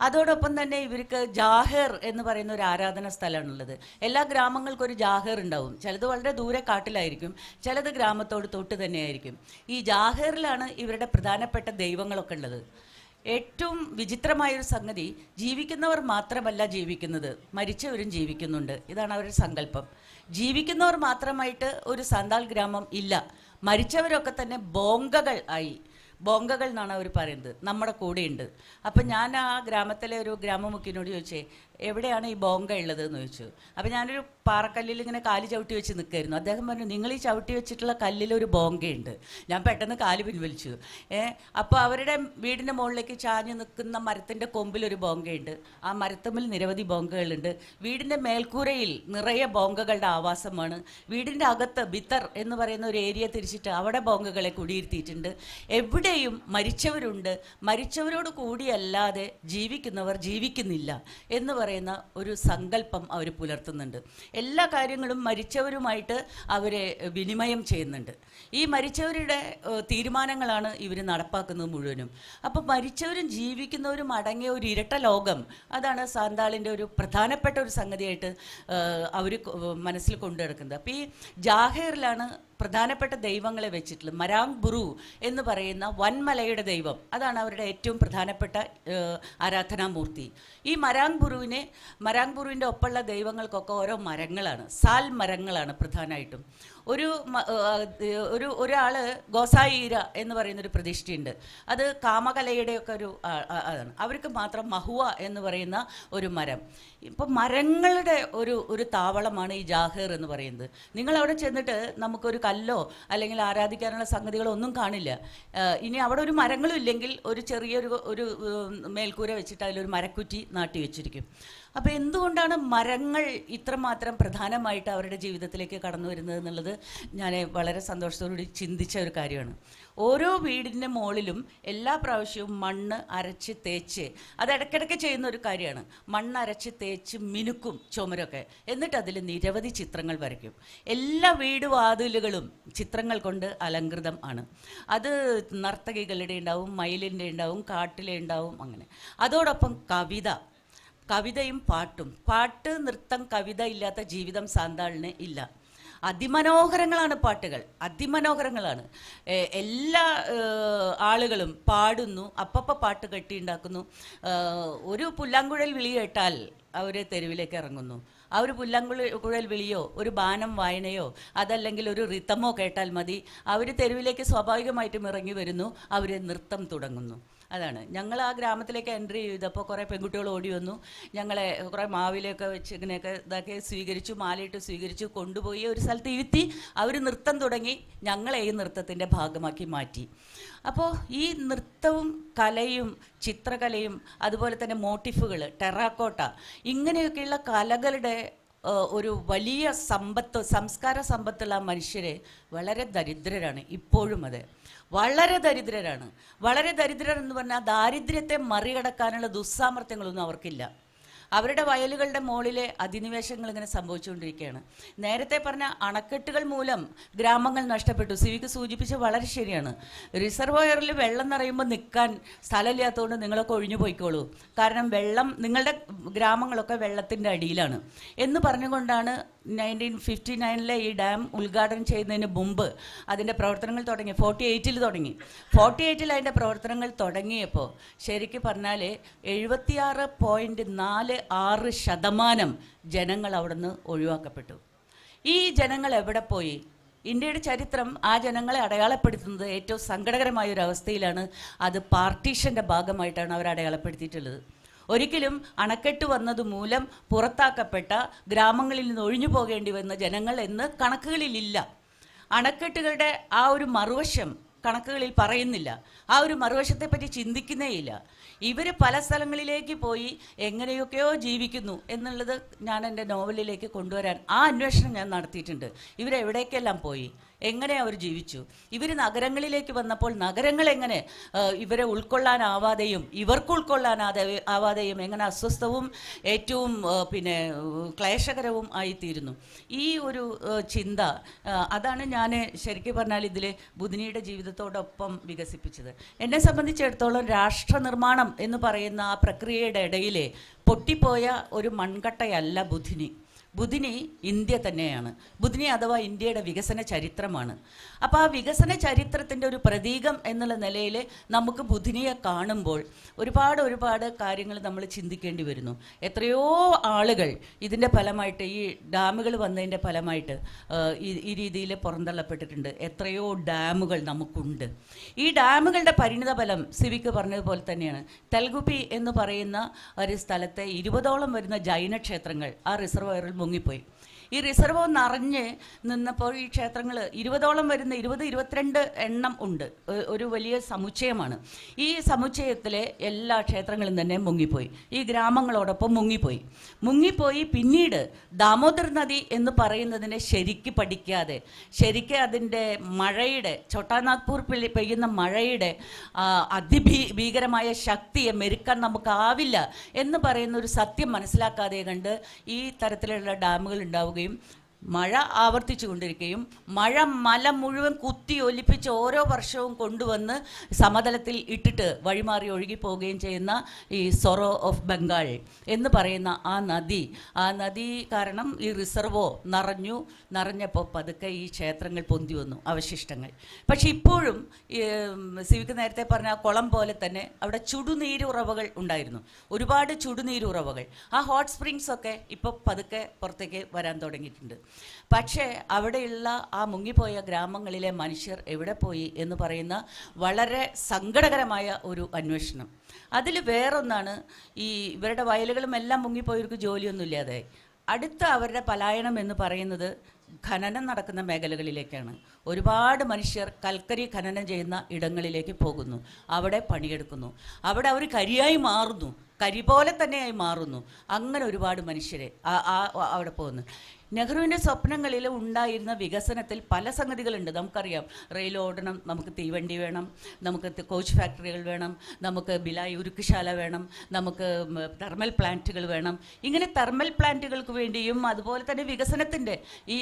അതോടൊപ്പം തന്നെ ഇവർക്ക് ജാഹേർ എന്ന് പറയുന്ന ഒരു ആരാധന സ്ഥലമാണുള്ളത്. എല്ലാ ഗ്രാമങ്ങൾക്കും ഒരു ജാഹേർ ഉണ്ടാവും. ചിലത് വളരെ ദൂരെ കാട്ടിലായിരിക്കും, ചിലത് ഗ്രാമത്തോട് തൊട്ട് തന്നെയായിരിക്കും. ഈ ജാഹേറിലാണ് ഇവരുടെ പ്രധാനപ്പെട്ട ദൈവങ്ങളൊക്കെ ഉള്ളത്. ഏറ്റവും വിചിത്രമായൊരു സംഗതി, ജീവിക്കുന്നവർ മാത്രമല്ല ജീവിക്കുന്നത്, മരിച്ചവരും ജീവിക്കുന്നുണ്ട്. ഇതാണ് അവരുടെ സങ്കല്പം. ജീവിക്കുന്നവർ മാത്രമായിട്ട് ഒരു സാന്താൾ ഗ്രാമം ഇല്ല. മരിച്ചവരൊക്കെ തന്നെ ബോങ്കകൾ ആയി. ബോങ്കകൾ എന്നാണ് അവർ പറയുന്നത്, നമ്മുടെ കൂടെയുണ്ട്. അപ്പം ഞാൻ ആ ഗ്രാമത്തിലെ ഒരു ഗ്രാമമുഖ്യനോട് ചോദിച്ചേ, എവിടെയാണ് ഈ ബോങ്ക ഉള്ളത് എന്ന് ചോദിച്ചു. അപ്പം ഞാനൊരു പാറക്കല്ലിൽ ഇങ്ങനെ കാല് ചവിട്ടി വെച്ച് നിൽക്കായിരുന്നു. അദ്ദേഹം പറഞ്ഞു, നിങ്ങൾ ഈ ചവിട്ടി വെച്ചിട്ടുള്ള കല്ലിലൊരു ബോങ്കയുണ്ട്. ഞാൻ പെട്ടെന്ന് കാല് പിൻവലിച്ചു. അപ്പോൾ അവരുടെ വീടിൻ്റെ മുകളിലേക്ക് ചാഞ്ഞ് നിൽക്കുന്ന മരത്തിൻ്റെ കൊമ്പിലൊരു ബോങ്കയുണ്ട്. ആ മരത്തുമ്പിൽ നിരവധി ബോങ്കകളുണ്ട്. വീടിൻ്റെ മേൽക്കൂരയിൽ നിറയെ ബോങ്കകളുടെ ആവാസമാണ്. വീടിൻ്റെ അകത്ത് ബിത്തർ എന്ന് പറയുന്ന ഒരു ഏരിയ തിരിച്ചിട്ട് അവിടെ ബോങ്കകളെ കുടിയിരുത്തിയിട്ടുണ്ട്. എവിടെയും മരിച്ചവരുണ്ട്. മരിച്ചവരോട് കൂടിയല്ലാതെ ജീവിക്കുന്നവർ ജീവിക്കുന്നില്ല എന്ന് പറയുന്ന ഒരു സങ്കല്പം അവർ പുലർത്തുന്നുണ്ട്. എല്ലാ കാര്യങ്ങളും മരിച്ചവരുമായിട്ട് അവരെ വിനിമയം ചെയ്യുന്നുണ്ട്. ഈ മരിച്ചവരുടെ തീരുമാനങ്ങളാണ് ഇവർ നടപ്പാക്കുന്നത് മുഴുവനും. അപ്പോൾ മരിച്ചവരും ജീവിക്കുന്നവരും അടങ്ങിയ ഒരു ഇരട്ട ലോകം, അതാണ് സാന്താളിൻ്റെ ഒരു പ്രധാനപ്പെട്ട ഒരു സംഗതിയായിട്ട് അവർ മനസ്സിൽ കൊണ്ടു നടക്കുന്നത്. അപ്പോൾ ഈ ജാഹേറിലാണ് പ്രധാനപ്പെട്ട ദൈവങ്ങളെ വെച്ചിട്ടുള്ളത്. മരാങ് ബുറു എന്ന് പറയുന്ന വൻമലയുടെ ദൈവം, അതാണ് അവരുടെ ഏറ്റവും പ്രധാനപ്പെട്ട ആരാധനാമൂർത്തി. ഈ മരാങ് ബുറുവിൻ്റെ ഒപ്പമുള്ള ദൈവങ്ങൾക്കൊക്കെ ഓരോ മരങ്ങളാണ്, സാൽ മരങ്ങളാണ് പ്രധാനമായിട്ടും. ഒരാൾ ഗോസായിര എന്ന് പറയുന്നൊരു പ്രതിഷ്ഠയുണ്ട്. അത് കാമകലയുടെയൊക്കെ അതാണ്. അവർക്ക് മാത്രം മഹുവ എന്ന് പറയുന്ന ഒരു മരം. ഇപ്പം മരങ്ങളുടെ ഒരു താവളമാണ് ഈ ജാഹേർ എന്ന് പറയുന്നത്. നിങ്ങൾ അവിടെ ചെന്നിട്ട് നമുക്കൊരു കല്ലോ അല്ലെങ്കിൽ ആരാധിക്കാനുള്ള സംഗതികളോ ഒന്നും കാണില്ല. ഇനി അവിടെ ഒരു മരങ്ങളും ഇല്ലെങ്കിൽ ഒരു ചെറിയൊരു മേൽക്കൂര വെച്ചിട്ട് അതിലൊരു മരക്കുറ്റി നാട്ടി വെച്ചിരിക്കും. അപ്പോൾ എന്തുകൊണ്ടാണ് മരങ്ങൾ ഇത്രമാത്രം പ്രധാനമായിട്ട് അവരുടെ ജീവിതത്തിലേക്ക് കടന്നു വരുന്നത് എന്നുള്ളത് ഞാൻ വളരെ സന്തോഷത്തോടുകൂടി ചിന്തിച്ച ഒരു കാര്യമാണ്. ഓരോ വീടിൻ്റെ മുകളിലും എല്ലാ പ്രാവശ്യവും മണ്ണ് അരച്ച് തേച്ച്, അത് ഇടയ്ക്കിടയ്ക്ക് ചെയ്യുന്ന ഒരു കാര്യമാണ്. മണ്ണ് അരച്ച് തേച്ച് മിനുക്കും ചുമരൊക്കെ, എന്നിട്ട് അതിൽ നിരവധി ചിത്രങ്ങൾ വരയ്ക്കും. എല്ലാ വീട് വാതിലുകളും ചിത്രങ്ങൾ കൊണ്ട് അലങ്കൃതം ആണ്. അത് നർത്തകികളുടെ ഉണ്ടാവും, മയിലിൻ്റെ ഉണ്ടാവും, കാട്ടിലെ ഉണ്ടാവും, അങ്ങനെ. അതോടൊപ്പം കവിതയും പാട്ടും. പാട്ട്, നൃത്തം, കവിത ഇല്ലാത്ത ജീവിതം സാന്താളിന് ഇല്ല. അതിമനോഹരങ്ങളാണ് പാട്ടുകൾ, അതിമനോഹരങ്ങളാണ്. എല്ലാ ആളുകളും പാടുന്നു, അപ്പപ്പോൾ പാട്ട് കെട്ടിയുണ്ടാക്കുന്നു. ഒരു പുല്ലാങ്കുഴൽ വിളി കേട്ടാൽ അവർ തെരുവിലേക്ക് ഇറങ്ങുന്നു. ആ ഒരു പുല്ലാങ്കുഴൽ വിളിയോ ഒരു ബാനം വായനയോ അതല്ലെങ്കിൽ ഒരു റിത്തമോ കേട്ടാൽ മതി, അവർ തെരുവിലേക്ക് സ്വാഭാവികമായിട്ടും ഇറങ്ങി വരുന്നു, അവർ നൃത്തം തുടങ്ങുന്നു. അതാണ്. ഞങ്ങൾ ആ ഗ്രാമത്തിലേക്ക് എൻട്രി ചെയ്തപ്പോൾ കുറേ പെൺകുട്ടികൾ ഓടി വന്നു. ഞങ്ങളെ കുറേ മാവിലൊക്കെ വെച്ച് ഇങ്ങനെയൊക്കെ ഇതാക്കി സ്വീകരിച്ചു, മാലയിട്ട് സ്വീകരിച്ചു, കൊണ്ടുപോയി ഒരു സ്ഥലത്ത് ഇരുത്തി അവർ നൃത്തം തുടങ്ങി. ഞങ്ങളെ ഈ നൃത്തത്തിൻ്റെ ഭാഗമാക്കി മാറ്റി. അപ്പോൾ ഈ നൃത്തവും കലയും ചിത്രകലയും അതുപോലെ തന്നെ മോട്ടിഫുകൾ, ടെറാക്കോട്ട, ഇങ്ങനെയൊക്കെയുള്ള കലകളുടെ ഒരു വലിയ സംസ്കാര സമ്പത്തുള്ള മനുഷ്യരെ വളരെ ദരിദ്രരാണ് ഇപ്പോഴും. അതെ, വളരെ ദരിദ്രരാണ്. വളരെ ദരിദ്രരെന്ന് പറഞ്ഞാൽ ദാരിദ്ര്യത്തെ മറികടക്കാനുള്ള ദുസ്സാമർത്ഥ്യങ്ങളൊന്നും അവർക്കില്ല. അവരുടെ വയലുകളുടെ മുകളിലെ അധിനിവേശങ്ങൾ ഇങ്ങനെ സംഭവിച്ചുകൊണ്ടിരിക്കുകയാണ്. നേരത്തെ പറഞ്ഞ അണക്കെട്ടുകൾ മൂലം ഗ്രാമങ്ങൾ നഷ്ടപ്പെട്ടു. സിവിക്ക് സൂചിപ്പിച്ച വളരെ ശരിയാണ്. റിസർവോയറിൽ വെള്ളം നിറയുമ്പോൾ നിൽക്കാൻ സ്ഥലമില്ലാത്തതുകൊണ്ട് നിങ്ങളൊക്കെ ഒഴിഞ്ഞു പോയിക്കോളൂ, കാരണം നിങ്ങളുടെ ഗ്രാമങ്ങളൊക്കെ വെള്ളത്തിൻ്റെ അടിയിലാണ് എന്ന് പറഞ്ഞുകൊണ്ടാണ് 1959 ഈ ഡാം ഉദ്ഘാടനം ചെയ്യുന്നതിന് മുമ്പ് അതിൻ്റെ പ്രവർത്തനങ്ങൾ തുടങ്ങി. 48 തുടങ്ങി. 48 അതിൻ്റെ പ്രവർത്തനങ്ങൾ തുടങ്ങിയപ്പോൾ ശരിക്കും പറഞ്ഞാൽ 76.46% ജനങ്ങൾ അവിടുന്ന് ഒഴിവാക്കപ്പെട്ടു. ഈ ജനങ്ങൾ എവിടെ പോയി? ഇന്ത്യയുടെ ചരിത്രം ആ ജനങ്ങളെ അടയാളപ്പെടുത്തുന്നത് ഏറ്റവും സങ്കടകരമായ ഒരു അവസ്ഥയിലാണ്. അത് പാർട്ടീഷൻ്റെ ഭാഗമായിട്ടാണ് അവർ അടയാളപ്പെടുത്തിയിട്ടുള്ളത്. ഒരിക്കലും അണക്കെട്ട് വന്നത് മൂലം പുറത്താക്കപ്പെട്ട ഗ്രാമങ്ങളിൽ നിന്ന് ഒഴിഞ്ഞു പോകേണ്ടി വന്ന ജനങ്ങൾ എന്ന് കണക്കുകളിലില്ല. അണക്കെട്ടുകളുടെ ആ ഒരു മറുവശം കണക്കുകളിൽ പറയുന്നില്ല. ആ ഒരു മറുവശത്തെപ്പറ്റി ചിന്തിക്കുന്നേയില്ല. ഇവർ പല സ്ഥലങ്ങളിലേക്ക് പോയി എങ്ങനെയൊക്കെയോ ജീവിക്കുന്നു എന്നുള്ളത് ഞാൻ എൻ്റെ നോവലിലേക്ക് കൊണ്ടുവരാൻ ആ അന്വേഷണം ഞാൻ നടത്തിയിട്ടുണ്ട്. ഇവരെവിടേക്കെല്ലാം പോയി, എങ്ങനെ അവർ ജീവിച്ചു, ഇവർ നഗരങ്ങളിലേക്ക് വന്നപ്പോൾ നഗരങ്ങൾ എങ്ങനെ ഇവരെ ഉൾക്കൊള്ളാനാവാതെയും ഇവർക്ക് ഉൾക്കൊള്ളാനാവാതെയും എങ്ങനെ അസ്വസ്ഥവും ഏറ്റവും ക്ലേശകരവും ആയിത്തീരുന്നു. ഈ ഒരു ചിന്ത അതാണ് ഞാൻ ശരിക്കും പറഞ്ഞാൽ ഇതിൽ ബുധിനിയുടെ ജീവിതത്തോടൊപ്പം വികസിപ്പിച്ചത്. എന്നെ സംബന്ധിച്ചിടത്തോളം രാഷ്ട്ര നിർമ്മാണം എന്ന് പറയുന്ന ആ പ്രക്രിയയുടെ ഇടയിലെ പൊട്ടിപ്പോയ ഒരു മൺകട്ടയല്ല ബുധിനി. ബുധിനി ഇന്ത്യ തന്നെയാണ്. ബുധിനി അഥവാ ഇന്ത്യയുടെ വികസന ചരിത്രമാണ്. അപ്പോൾ ആ വികസന ചരിത്രത്തിൻ്റെ ഒരു പ്രതീകം എന്നുള്ള നിലയിൽ നമുക്ക് ബുധിനിയെ കാണുമ്പോൾ ഒരുപാട് കാര്യങ്ങൾ നമ്മൾ ചിന്തിക്കേണ്ടി വരുന്നു. എത്രയോ ആളുകൾ ഇതിൻ്റെ ഫലമായിട്ട്, ഈ ഡാമുകൾ വന്നതിൻ്റെ ഫലമായിട്ട് ഈ രീതിയിൽ പുറന്തള്ളപ്പെട്ടിട്ടുണ്ട്. എത്രയോ ഡാമുകൾ നമുക്കുണ്ട്. ഈ ഡാമുകളുടെ പരിണിത ഫലം സിവിക്ക് പറഞ്ഞതുപോലെ തന്നെയാണ്. തെൽഗുപ്പി എന്ന് പറയുന്ന ഒരു സ്ഥലത്തെ 20ഓളം വരുന്ന ജൈന ക്ഷേത്രങ്ങൾ ആ റിസർവയറിൽ മുങ്ങിപ്പോയി. ഈ റിസർവ് നിറഞ്ഞ് നിന്നപ്പോൾ ഈ ക്ഷേത്രങ്ങൾ 20ഓളം വരുന്ന 22 എണ്ണം ഉണ്ട്. ഒരു വലിയ സമുച്ചയമാണ്. ഈ സമുച്ചയത്തിലെ എല്ലാ ക്ഷേത്രങ്ങളും തന്നെ മുങ്ങിപ്പോയി. ഈ ഗ്രാമങ്ങളോടൊപ്പം മുങ്ങിപ്പോയി. പിന്നീട് ദാമോദർ നദി എന്ന് പറയുന്നതിനെ ശരിക്ക് പഠിക്കാതെ, ശരിക്ക് അതിൻ്റെ മഴയുടെ, ഛോട്ടാനാഗ്പൂർ പെയ്യുന്ന മഴയുടെ അതിഭീകരമായ ശക്തിയെ മെരുക്കാൻ നമുക്കാവില്ല എന്ന് പറയുന്ന ഒരു സത്യം മനസ്സിലാക്കാതെ കണ്ട് ഈ തരത്തിലുള്ള ഡാമുകൾ ഉണ്ടാവുക, മഴ ആവർത്തിച്ചു കൊണ്ടിരിക്കുകയും മല മുഴുവൻ കുത്തി ഒലിപ്പിച്ച് ഓരോ വർഷവും കൊണ്ടുവന്ന് സമതലത്തിൽ ഇട്ടിട്ട് വഴിമാറി ഒഴുകിപ്പോവുകയും ചെയ്യുന്ന ഈ സൊറോ ഓഫ് ബംഗാൾ എന്ന് പറയുന്ന ആ നദി കാരണം ഈ റിസർവോ നിറഞ്ഞപ്പോൾ പതുക്കെ ഈ ക്ഷേത്രങ്ങൾ പൊന്തി വന്നു, അവശിഷ്ടങ്ങൾ. പക്ഷെ ഇപ്പോഴും സിവിക്ക് നേരത്തെ പറഞ്ഞ ആ കുളം പോലെ തന്നെ അവിടെ ചുടുനീരുറവകൾ ഉണ്ടായിരുന്നു, ഒരുപാട് ചുടുനീരുറവകൾ. ആ ഹോട്ട് സ്പ്രിങ്സ് ഒക്കെ ഇപ്പോൾ പതുക്കെ പുറത്തേക്ക് വരാൻ തുടങ്ങിയിട്ടുണ്ട്. പക്ഷേ അവിടെയുള്ള ആ മുങ്ങിപ്പോയ ഗ്രാമങ്ങളിലെ മനുഷ്യർ എവിടെ പോയി എന്ന് പറയുന്ന വളരെ സങ്കടകരമായ ഒരു അന്വേഷണം. അതിൽ വേറൊന്നാണ്, ഈ ഇവരുടെ വയലുകളും എല്ലാം മുങ്ങിപ്പോയവർക്ക് ജോലിയൊന്നുമില്ലാതെ അടുത്ത അവരുടെ പലായനം എന്ന് പറയുന്നത് ഖനനം നടക്കുന്ന മേഖലകളിലേക്കാണ്. ഒരുപാട് മനുഷ്യർ കൽക്കരി ഖനനം ചെയ്യുന്ന ഇടങ്ങളിലേക്ക് പോകുന്നു, അവിടെ പണിയെടുക്കുന്നു, അവിടെ അവർ കരിയായി മാറുന്നു, കരി പോലെ തന്നെയായി മാറുന്നു. അങ്ങനെ ഒരുപാട് മനുഷ്യരെ അവിടെ പോകുന്നു. നെഹ്റുവിൻ്റെ സ്വപ്നങ്ങളിൽ ഉണ്ടായിരുന്ന വികസനത്തിൽ പല സംഗതികളുണ്ട്. നമുക്കറിയാം, റെയിൽ ഓടണം, നമുക്ക് തീവണ്ടി വേണം, നമുക്ക് കോച്ച് ഫാക്ടറികൾ വേണം, നമുക്ക് ബിലായി ഉരുക്കുശാല വേണം, നമുക്ക് തെർമൽ പ്ലാന്റുകൾ വേണം. ഇങ്ങനെ തെർമൽ പ്ലാന്റുകൾക്ക് വേണ്ടിയും അതുപോലെ തന്നെ വികസനത്തിൻ്റെ ഈ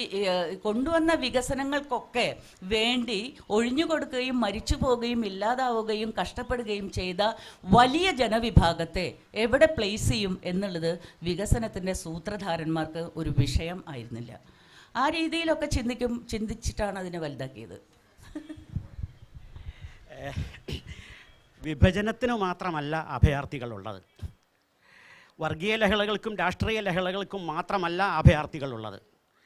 കൊണ്ടുവന്ന വികസനങ്ങൾക്കൊക്കെ വേണ്ടി ഒഴിഞ്ഞുകൊടുക്കുകയും മരിച്ചു പോവുകയും ഇല്ലാതാവുകയും കഷ്ടപ്പെടുകയും ചെയ്ത വലിയ ജനവിഭാഗത്തെ എവിടെ പ്ലേസ് ചെയ്യും എന്നുള്ളത് വികസനത്തിൻ്റെ സൂത്രധാരന്മാർക്ക് ഒരു വിഷയം ആയിരുന്നില്ല. ആ രീതിയിലൊക്കെ ചിന്തിച്ചിട്ടാണ് അതിനെ വലുതാക്കിയത്. വിഭജനത്തിന് മാത്രമല്ല അഭയാർത്ഥികളുള്ളത്, വർഗീയ ലഹളകൾക്കും രാഷ്ട്രീയ ലഹളകൾക്കും മാത്രമല്ല അഭയാർത്ഥികളുള്ളത്.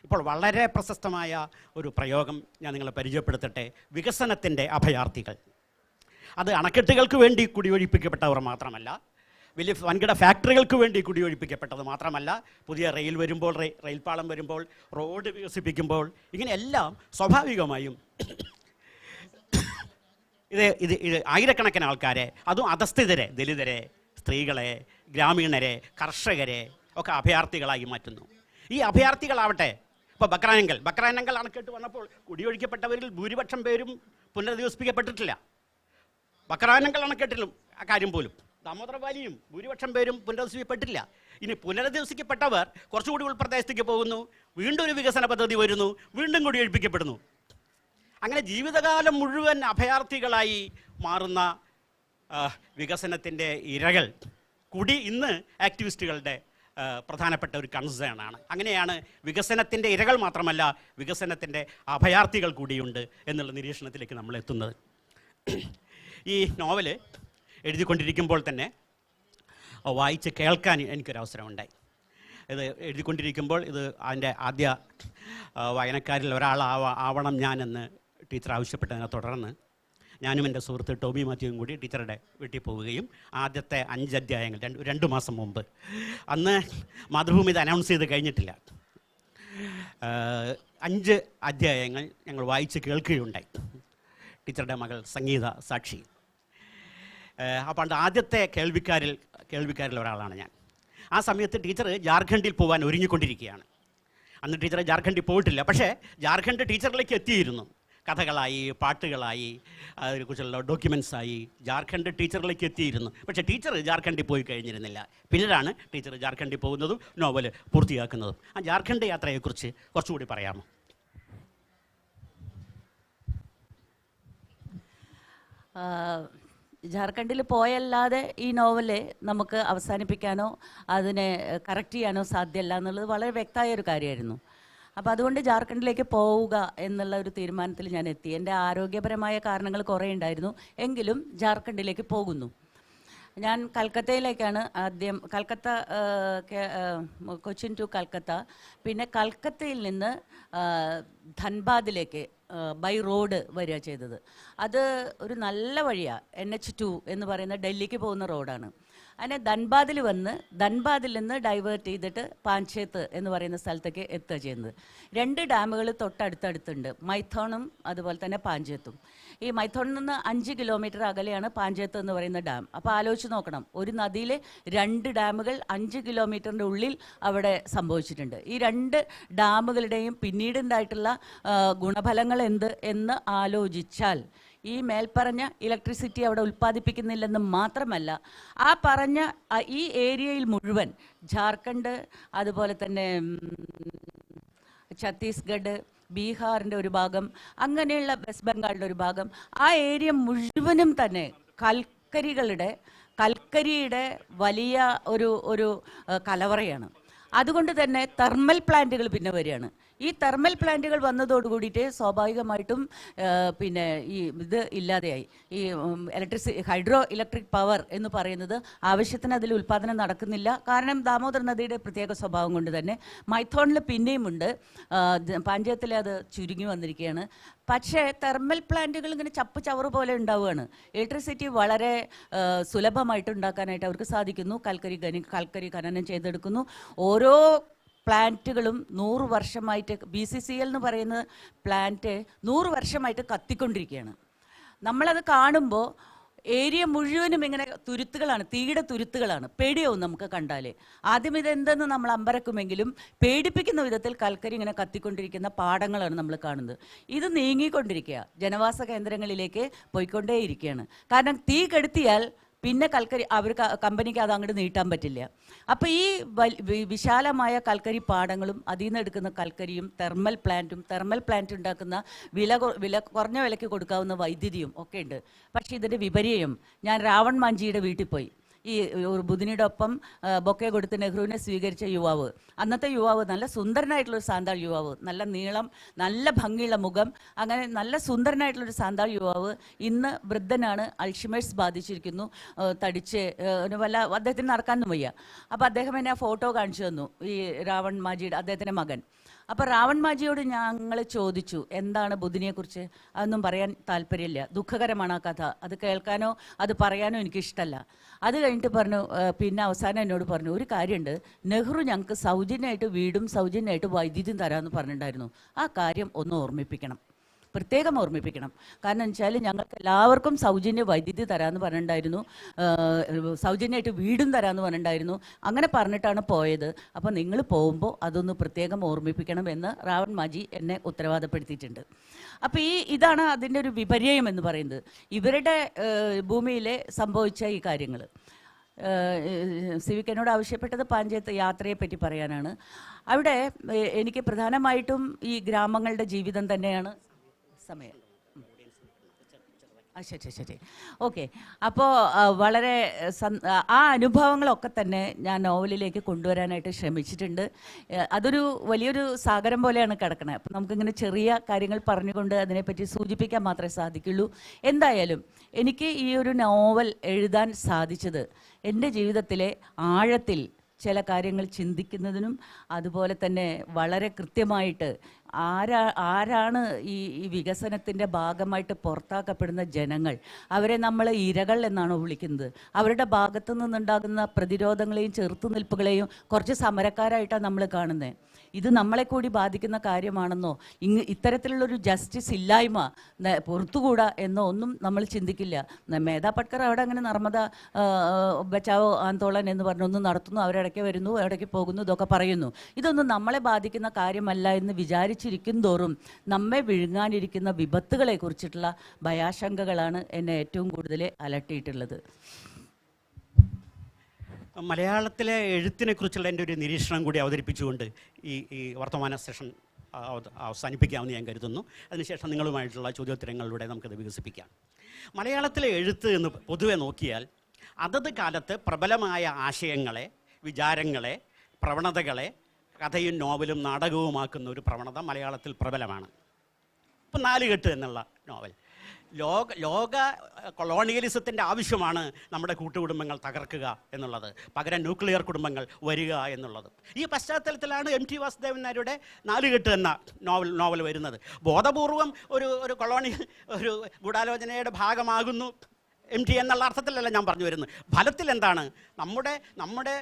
ഇപ്പോൾ വളരെ പ്രശസ്തമായ ഒരു പ്രയോഗം ഞാൻ നിങ്ങളെ പരിചയപ്പെടുത്തട്ടെ. വികസനത്തിൻ്റെ അഭയാർത്ഥികൾ. അത് അണക്കെട്ടുകൾക്ക് വേണ്ടി കുടിയൊഴിപ്പിക്കപ്പെട്ടവർ മാത്രമല്ല, വലിയ വൻകിട ഫാക്ടറികൾക്ക് വേണ്ടി കുടിയൊഴിപ്പിക്കപ്പെട്ടത് മാത്രമല്ല, പുതിയ റെയിൽ വരുമ്പോൾ, റെയിൽപ്പാളം വരുമ്പോൾ, റോഡ് വികസിപ്പിക്കുമ്പോൾ, ഇങ്ങനെയെല്ലാം സ്വാഭാവികമായും ഇത് ആയിരക്കണക്കിന് ആൾക്കാരെ, അതും അധസ്ഥിതരെ, ദലിതരെ, സ്ത്രീകളെ, ഗ്രാമീണരെ, കർഷകരെ ഒക്കെ അഭയാർത്ഥികളായി മാറ്റുന്നു. ഈ അഭയാർത്ഥികളാവട്ടെ, ഇപ്പോൾ ബക്രാനങ്കൽ അണക്കെട്ട് വന്നപ്പോൾ കുടിയൊഴിക്കപ്പെട്ടവരിൽ ഭൂരിപക്ഷം പേരും പുനരധിവസിപ്പിക്കപ്പെട്ടിട്ടില്ല. ബക്രാനങ്കൽ അണക്കെട്ടിലും ആ കാര്യം പോലും. ദാമോദർ വാലിയും ഭൂരിപക്ഷം പേരും പുനരധിവസിക്കപ്പെട്ടില്ല. ഇനി പുനരധിവസിക്കപ്പെട്ടവർ കുറച്ചുകൂടി ഉൾപ്രദേശത്തേക്ക് പോകുന്നു, വീണ്ടും ഒരു വികസന പദ്ധതി വരുന്നു, വീണ്ടും കുടിയൊഴിപ്പിക്കപ്പെടുന്നു. അങ്ങനെ ജീവിതകാലം മുഴുവൻ അഭയാർത്ഥികളായി മാറുന്ന വികസനത്തിൻ്റെ ഇരകൾ കൂടി ഇന്ന് ആക്ടിവിസ്റ്റുകളുടെ പ്രധാനപ്പെട്ട ഒരു കൺസേൺ ആണ്. അങ്ങനെയാണ് വികസനത്തിൻ്റെ ഇരകൾ മാത്രമല്ല, വികസനത്തിൻ്റെ അഭയാർത്ഥികൾ കൂടിയുണ്ട് എന്നുള്ള നിരീക്ഷണത്തിലേക്ക് നമ്മൾ എത്തുന്നത്. ഈ നോവല് എഴുതിക്കൊണ്ടിരിക്കുമ്പോൾ തന്നെ വായിച്ച് കേൾക്കാൻ എനിക്കൊരവസരമുണ്ടായി. ഇത് എഴുതിക്കൊണ്ടിരിക്കുമ്പോൾ ഇത് അതിൻ്റെ ആദ്യ വായനക്കാരിൽ ഒരാളാവണം ഞാനെന്ന് ടീച്ചർ ആവശ്യപ്പെട്ടതിനെ തുടർന്ന് ഞാനും എൻ്റെ സുഹൃത്ത് ടോമി മാത്യുവും കൂടി ടീച്ചറുടെ വീട്ടിൽ പോവുകയും ആദ്യത്തെ 5 അധ്യായങ്ങൾ 2 മാസം മുമ്പ്, അന്ന് മാതൃഭൂമി ഇത് അനൗൺസ് ചെയ്ത് കഴിഞ്ഞിട്ടില്ല, 5 അധ്യായങ്ങൾ ഞങ്ങൾ വായിച്ച് കേൾക്കുകയുണ്ടായി. ടീച്ചറുടെ മകൾ സംഗീത സാക്ഷി. അപ്പോൾ ആദ്യത്തെ കേൾവിക്കാരിൽ ഒരാളാണ് ഞാൻ. ആ സമയത്ത് ടീച്ചർ ജാർഖണ്ഡിൽ പോകാൻ ഒരുങ്ങിക്കൊണ്ടിരിക്കുകയാണ്. അന്ന് ടീച്ചർ ജാർഖണ്ഡിൽ പോയിട്ടില്ല, പക്ഷേ ജാർഖണ്ഡ് ടീച്ചറിലേക്ക് എത്തിയിരുന്നു. കഥകളായി, പാട്ടുകളായി, അതിനെക്കുറിച്ചുള്ള ഡോക്യുമെൻസായി ജാർഖണ്ഡ് ടീച്ചറിലേക്ക് എത്തിയിരുന്നു. പക്ഷേ ടീച്ചർ ജാർഖണ്ഡിൽ പോയി കഴിഞ്ഞിരുന്നില്ല. പിന്നീടാണ് ടീച്ചർ ജാർഖണ്ഡിൽ പോകുന്നതും നോവൽ പൂർത്തിയാക്കുന്നതും. ആ ജാർഖണ്ഡ് യാത്രയെക്കുറിച്ച് കുറച്ചുകൂടി പറയാമോ? ജാർഖണ്ഡിൽ പോയല്ലാതെ ഈ നോവല് നമുക്ക് അവസാനിപ്പിക്കാനോ അതിനെ കറക്റ്റ് ചെയ്യാനോ സാധ്യമല്ല എന്നുള്ളത് വളരെ വ്യക്തമായ ഒരു കാര്യമായിരുന്നു. അപ്പോൾ അതുകൊണ്ട് ജാർഖണ്ഡിലേക്ക് പോവുക എന്നുള്ള ഒരു തീരുമാനത്തിൽ ഞാൻ എത്തി. എൻ്റെ ആരോഗ്യപരമായ കാരണങ്ങൾ കുറേ ഉണ്ടായിരുന്നു, എങ്കിലും ജാർഖണ്ഡിലേക്ക് പോകുന്നു. ഞാൻ കൽക്കത്തയിലേക്കാണ് ആദ്യം, കൊച്ചിൻ ടു കൽക്കത്ത, പിന്നെ കൽക്കത്തയിൽ നിന്ന് ധൻബാദിലേക്ക് ബൈ റോഡ് വരിക ചെയ്തത്. അത് ഒരു നല്ല വഴിയാണ്, NH2 എന്ന് പറയുന്ന ഡൽഹിക്ക് പോകുന്ന റോഡാണ്. അങ്ങനെ ധൻബാദിൽ വന്ന് ധൻബാദിൽ നിന്ന് ഡൈവേർട്ട് ചെയ്തിട്ട് പാഞ്ചേത്ത് എന്ന് പറയുന്ന സ്ഥലത്തേക്ക് എത്തുക ചെയ്യുന്നത്. 2 ഡാമുകൾ തൊട്ടടുത്തടുത്തുണ്ട്, മൈഥോണും അതുപോലെ തന്നെ പാഞ്ചേത്തും. ഈ മൈഥോണിൽ നിന്ന് 5 കിലോമീറ്റർ അകലെയാണ് പാഞ്ചേത്ത് എന്ന് പറയുന്ന ഡാം. അപ്പോൾ ആലോചിച്ച് നോക്കണം, ഒരു നദിയിൽ 2 ഡാമുകൾ 5 കിലോമീറ്ററിൻ്റെ ഉള്ളിൽ അവിടെ സംഭവിച്ചിട്ടുണ്ട്. ഈ 2 ഡാമുകളുടെയും പിന്നീടുണ്ടായിട്ടുള്ള ഗുണഫലങ്ങൾ എന്ത് എന്ന് ആലോചിച്ചാൽ ഈ മേൽപ്പറഞ്ഞ ഇലക്ട്രിസിറ്റി അവിടെ ഉൽപ്പാദിപ്പിക്കുന്നില്ലെന്ന് മാത്രമല്ല, ആ പറഞ്ഞ ഈ ഏരിയയിൽ മുഴുവൻ ജാർഖണ്ഡ്, അതുപോലെ തന്നെ ഛത്തീസ്ഗഡ്, ബീഹാറിൻ്റെ ഒരു ഭാഗം, അങ്ങനെയുള്ള വെസ്റ്റ് ബംഗാളിൻ്റെ ഒരു ഭാഗം, ആ ഏരിയ മുഴുവനും തന്നെ കൽക്കരിയുടെ വലിയ ഒരു കലവറയാണ്. അതുകൊണ്ട് തന്നെ തെർമൽ പ്ലാന്റുകൾ പിന്നെ വരികയാണ്. ഈ തെർമൽ പ്ലാന്റുകൾ വന്നതോടുകൂടിയിട്ട് സ്വാഭാവികമായിട്ടും പിന്നെ ഈ ഇത് ഇല്ലാതെയായി. ഈ ഹൈഡ്രോ ഇലക്ട്രിക് പവർ എന്ന് പറയുന്നത് ആവശ്യത്തിന് അതിൽ ഉൽപ്പാദനം നടക്കുന്നില്ല. കാരണം ദാമോദർ നദിയുടെ പ്രത്യേക സ്വഭാവം കൊണ്ട് തന്നെ. മൈഥോണിൽ പിന്നെയും ഉണ്ട്, പാഞ്ചേത്തിൽ അത് ചുരുങ്ങി വന്നിരിക്കുകയാണ്. പക്ഷേ തെർമൽ പ്ലാന്റുകൾ ഇങ്ങനെ ചപ്പ് ചവറ് പോലെ ഉണ്ടാവുകയാണ്. ഇലക്ട്രിസിറ്റി വളരെ സുലഭമായിട്ട് ഉണ്ടാക്കാനായിട്ട് അവർക്ക് സാധിക്കുന്നു. കൽക്കരി ഖനനം ചെയ്തെടുക്കുന്നു. ഓരോ പ്ലാന്റുകളും 100 വർഷമായിട്ട്, BCCL എന്ന് പറയുന്ന പ്ലാന്റ് 100 വർഷമായിട്ട് കത്തിക്കൊണ്ടിരിക്കുകയാണ്. നമ്മളത് കാണുമ്പോൾ ഏരിയ മുഴുവനും ഇങ്ങനെ തുരുത്തുകളാണ്, തീയുടെ തുരുത്തുകളാണ്. പേടിയാവും നമുക്ക് കണ്ടാലേ. ആദ്യം ഇതെന്തെന്ന് നമ്മൾ അമ്പരക്കുമെങ്കിലും പേടിപ്പിക്കുന്ന വിധത്തിൽ കൽക്കരി ഇങ്ങനെ കത്തിക്കൊണ്ടിരിക്കുന്ന പാടങ്ങളാണ് നമ്മൾ കാണുന്നത്. ഇത് നീങ്ങിക്കൊണ്ടിരിക്കുക, ജനവാസ കേന്ദ്രങ്ങളിലേക്ക് പോയിക്കൊണ്ടേയിരിക്കുകയാണ്. കാരണം തീ കെടുത്തിയാൽ പിന്നെ കമ്പനിക്ക് അത് അങ്ങോട്ട് നീട്ടാൻ പറ്റില്ല. അപ്പോൾ ഈ വിശാലമായ കൽക്കരി പാടങ്ങളും അതിൽ നിന്ന് എടുക്കുന്ന കൽക്കരിയും തെർമൽ പ്ലാന്റ് ഉണ്ടാക്കുന്ന കുറഞ്ഞ വിലയ്ക്ക് കൊടുക്കാവുന്ന വൈദ്യുതിയും ഒക്കെ ഉണ്ട്. പക്ഷേ ഇതിൻ്റെ വിപര്യം, ഞാൻ രാവൺ മാഞ്ചിയുടെ വീട്ടിൽ പോയി. ഈ ഒരു ബുധനിയുടെ ഒപ്പം ബൊക്കെ കൊടുത്ത് നെഹ്റുവിനെ സ്വീകരിച്ച യുവാവ്, അന്നത്തെ യുവാവ്, നല്ല സുന്ദരനായിട്ടുള്ളൊരു സാന്താൾ യുവാവ്, നല്ല നീളം, നല്ല ഭംഗിയുള്ള മുഖം, അങ്ങനെ നല്ല സുന്ദരനായിട്ടുള്ളൊരു സാന്താൾ യുവാവ്. ഇന്ന് വൃദ്ധനാണ്, അൾഷിമേഴ്സ് ബാധിച്ചിരിക്കുന്നു, തടിച്ച് അദ്ദേഹത്തിന് നടക്കാനൊന്നും വയ്യ. അപ്പോൾ അദ്ദേഹം എന്നെ ആ ഫോട്ടോ കാണിച്ചു തന്നു, ഈ രാവൺ മാജിയുടെ അദ്ദേഹത്തിൻ്റെ മകൻ. അപ്പോൾ രാവൺ മാജിയോട് ഞങ്ങൾ ചോദിച്ചു, എന്താണ് ബുധനിയെക്കുറിച്ച്? അതൊന്നും പറയാൻ താല്പര്യമില്ല, ദുഃഖകരമാണ് ആ കഥ, അത് കേൾക്കാനോ അത് പറയാനോ എനിക്കിഷ്ടമല്ല. അത് കഴിഞ്ഞിട്ട് പറഞ്ഞു, പിന്നെ അവസാനം എന്നോട് പറഞ്ഞു, ഒരു കാര്യമുണ്ട്, നെഹ്റു ഞങ്ങൾക്ക് സൗജന്യമായിട്ട് വീടും സൗജന്യമായിട്ട് വൈദ്യുതിയും തരാമെന്ന് പറഞ്ഞിട്ടുണ്ടായിരുന്നു. ആ കാര്യം ഒന്ന് ഓർമ്മിപ്പിക്കണം, പ്രത്യേകം ഓർമ്മിപ്പിക്കണം. കാരണം എന്ന് വെച്ചാൽ ഞങ്ങൾക്ക് എല്ലാവർക്കും സൗജന്യ വൈദ്യുതി തരാമെന്ന് പറഞ്ഞിട്ടുണ്ടായിരുന്നു, സൗജന്യമായിട്ട് വീടും തരാമെന്ന് പറഞ്ഞിട്ടുണ്ടായിരുന്നു. അങ്ങനെ പറഞ്ഞിട്ടാണ് പോയത്. അപ്പോൾ നിങ്ങൾ പോകുമ്പോൾ അതൊന്ന് പ്രത്യേകം ഓർമ്മിപ്പിക്കണം എന്ന് രാവൺ മാജി എന്നെ ഉത്തരവാദപ്പെടുത്തിയിട്ടുണ്ട്. അപ്പോൾ ഇതാണ് അതിൻ്റെ ഒരു വിപര്യം എന്ന് പറയുന്നത്, ഇവരുടെ ഭൂമിയിൽ സംഭവിച്ച ഈ കാര്യങ്ങൾ. സിവിക്ക് എന്നോട് ആവശ്യപ്പെട്ടത് പാഞ്ചേത്ത് യാത്രയെപ്പറ്റി പറയാനാണ്. അവിടെ എനിക്ക് പ്രധാനമായിട്ടും ഈ ഗ്രാമങ്ങളുടെ ജീവിതം തന്നെയാണ് സമയം. ശരി, ഓക്കെ. അപ്പോൾ വളരെ ആ അനുഭവങ്ങളൊക്കെ തന്നെ ഞാൻ നോവലിലേക്ക് കൊണ്ടുവരാനായിട്ട് ശ്രമിച്ചിട്ടുണ്ട്. അതൊരു വലിയൊരു സാഗരം പോലെയാണ് കിടക്കണത്. അപ്പം നമുക്കിങ്ങനെ ചെറിയ കാര്യങ്ങൾ പറഞ്ഞുകൊണ്ട് അതിനെപ്പറ്റി സൂചിപ്പിക്കാൻ മാത്രമേ സാധിക്കുള്ളൂ. എന്തായാലും എനിക്ക് ഈ ഒരു നോവൽ എഴുതാൻ സാധിച്ചത് എൻ്റെ ജീവിതത്തിലെ ആഴത്തിൽ ചില കാര്യങ്ങൾ ചിന്തിക്കുന്നതിനും അതുപോലെ തന്നെ വളരെ കൃത്യമായിട്ട് ആരാണ് ഈ വികസനത്തിൻ്റെ ഭാഗമായിട്ട് പുറത്താക്കപ്പെടുന്ന ജനങ്ങൾ, അവരെ നമ്മൾ ഇരകൾ എന്നാണോ വിളിക്കുന്നത്? അവരുടെ ഭാഗത്തു നിന്നുണ്ടാകുന്ന പ്രതിരോധങ്ങളെയും ചെറുത്തുനിൽപ്പുകളെയും കുറച്ച് സമരക്കാരായിട്ടാണ് നമ്മൾ കാണുന്നത്. ഇത് നമ്മളെ കൂടി ബാധിക്കുന്ന കാര്യമാണെന്നോ ഇത്തരത്തിലുള്ളൊരു ജസ്റ്റിസ് ഇല്ലായ്മ പുറത്തുകൂടാ എന്നോ ഒന്നും നമ്മൾ ചിന്തിക്കില്ല. മേധാ പട്കർ അവിടെ അങ്ങനെ നർമ്മദ ബച്ചാവോ ആന്തോളൻ എന്ന് പറഞ്ഞൊന്നും നടത്തുന്നു, അവരിടയ്ക്ക് വരുന്നു, ഇടയ്ക്ക് പോകുന്നു, ഇതൊക്കെ പറയുന്നു. ഇതൊന്നും നമ്മളെ ബാധിക്കുന്ന കാര്യമല്ല എന്ന് വിചാരിച്ചിരിക്കും തോറും നമ്മെ വിഴുങ്ങാനിരിക്കുന്ന വിപത്തുകളെ കുറിച്ചിട്ടുള്ള ഭയാശങ്കകളാണ് എന്നെ ഏറ്റവും കൂടുതൽ അലട്ടിയിട്ടുള്ളത്. മലയാളത്തിലെ എഴുത്തിനെ കുറിച്ചുള്ള എൻ്റെ ഒരു നിരീക്ഷണം കൂടി അവതരിപ്പിച്ചുകൊണ്ട് ഈ വർത്തമാന സെഷൻ അവസാനിപ്പിക്കാമെന്ന് ഞാൻ കരുതുന്നു. അതിനുശേഷം നിങ്ങളുമായിട്ടുള്ള ചോദ്യോത്തരങ്ങളിലൂടെ നമുക്കത് വികസിപ്പിക്കാം. മലയാളത്തിലെ എഴുത്ത് എന്ന് പൊതുവെ നോക്കിയാൽ അതത് കാലത്ത് പ്രബലമായ ആശയങ്ങളെ, വിചാരങ്ങളെ, പ്രവണതകളെ കഥയും നോവലും നാടകവുമാക്കുന്ന ഒരു പ്രവണത മലയാളത്തിൽ പ്രബലമാണ്. ഇപ്പം നാലുകെട്ട് എന്നുള്ള നോവൽ ലോക കൊളോണിയലിസത്തിൻ്റെ ആവശ്യമാണ് നമ്മുടെ കൂട്ടുകുടുംബങ്ങൾ തകർക്കുക എന്നുള്ളത്, പകരം ന്യൂക്ലിയർ കുടുംബങ്ങൾ വരിക എന്നുള്ളത്. ഈ പശ്ചാത്തലത്തിലാണ് MT വാസുദേവൻ നായരുടെ നാലുകെട്ട് എന്ന നോവൽ വരുന്നത്. ബോധപൂർവം ഒരു കൊളോണിയൽ ഒരു ഗൂഢാലോചനയുടെ ഭാഗമാകുന്നു MT എന്നുള്ള അർത്ഥത്തിലല്ല ഞാൻ പറഞ്ഞു വരുന്നത്. ഫലത്തിൽ എന്താണ്? നമ്മുടെ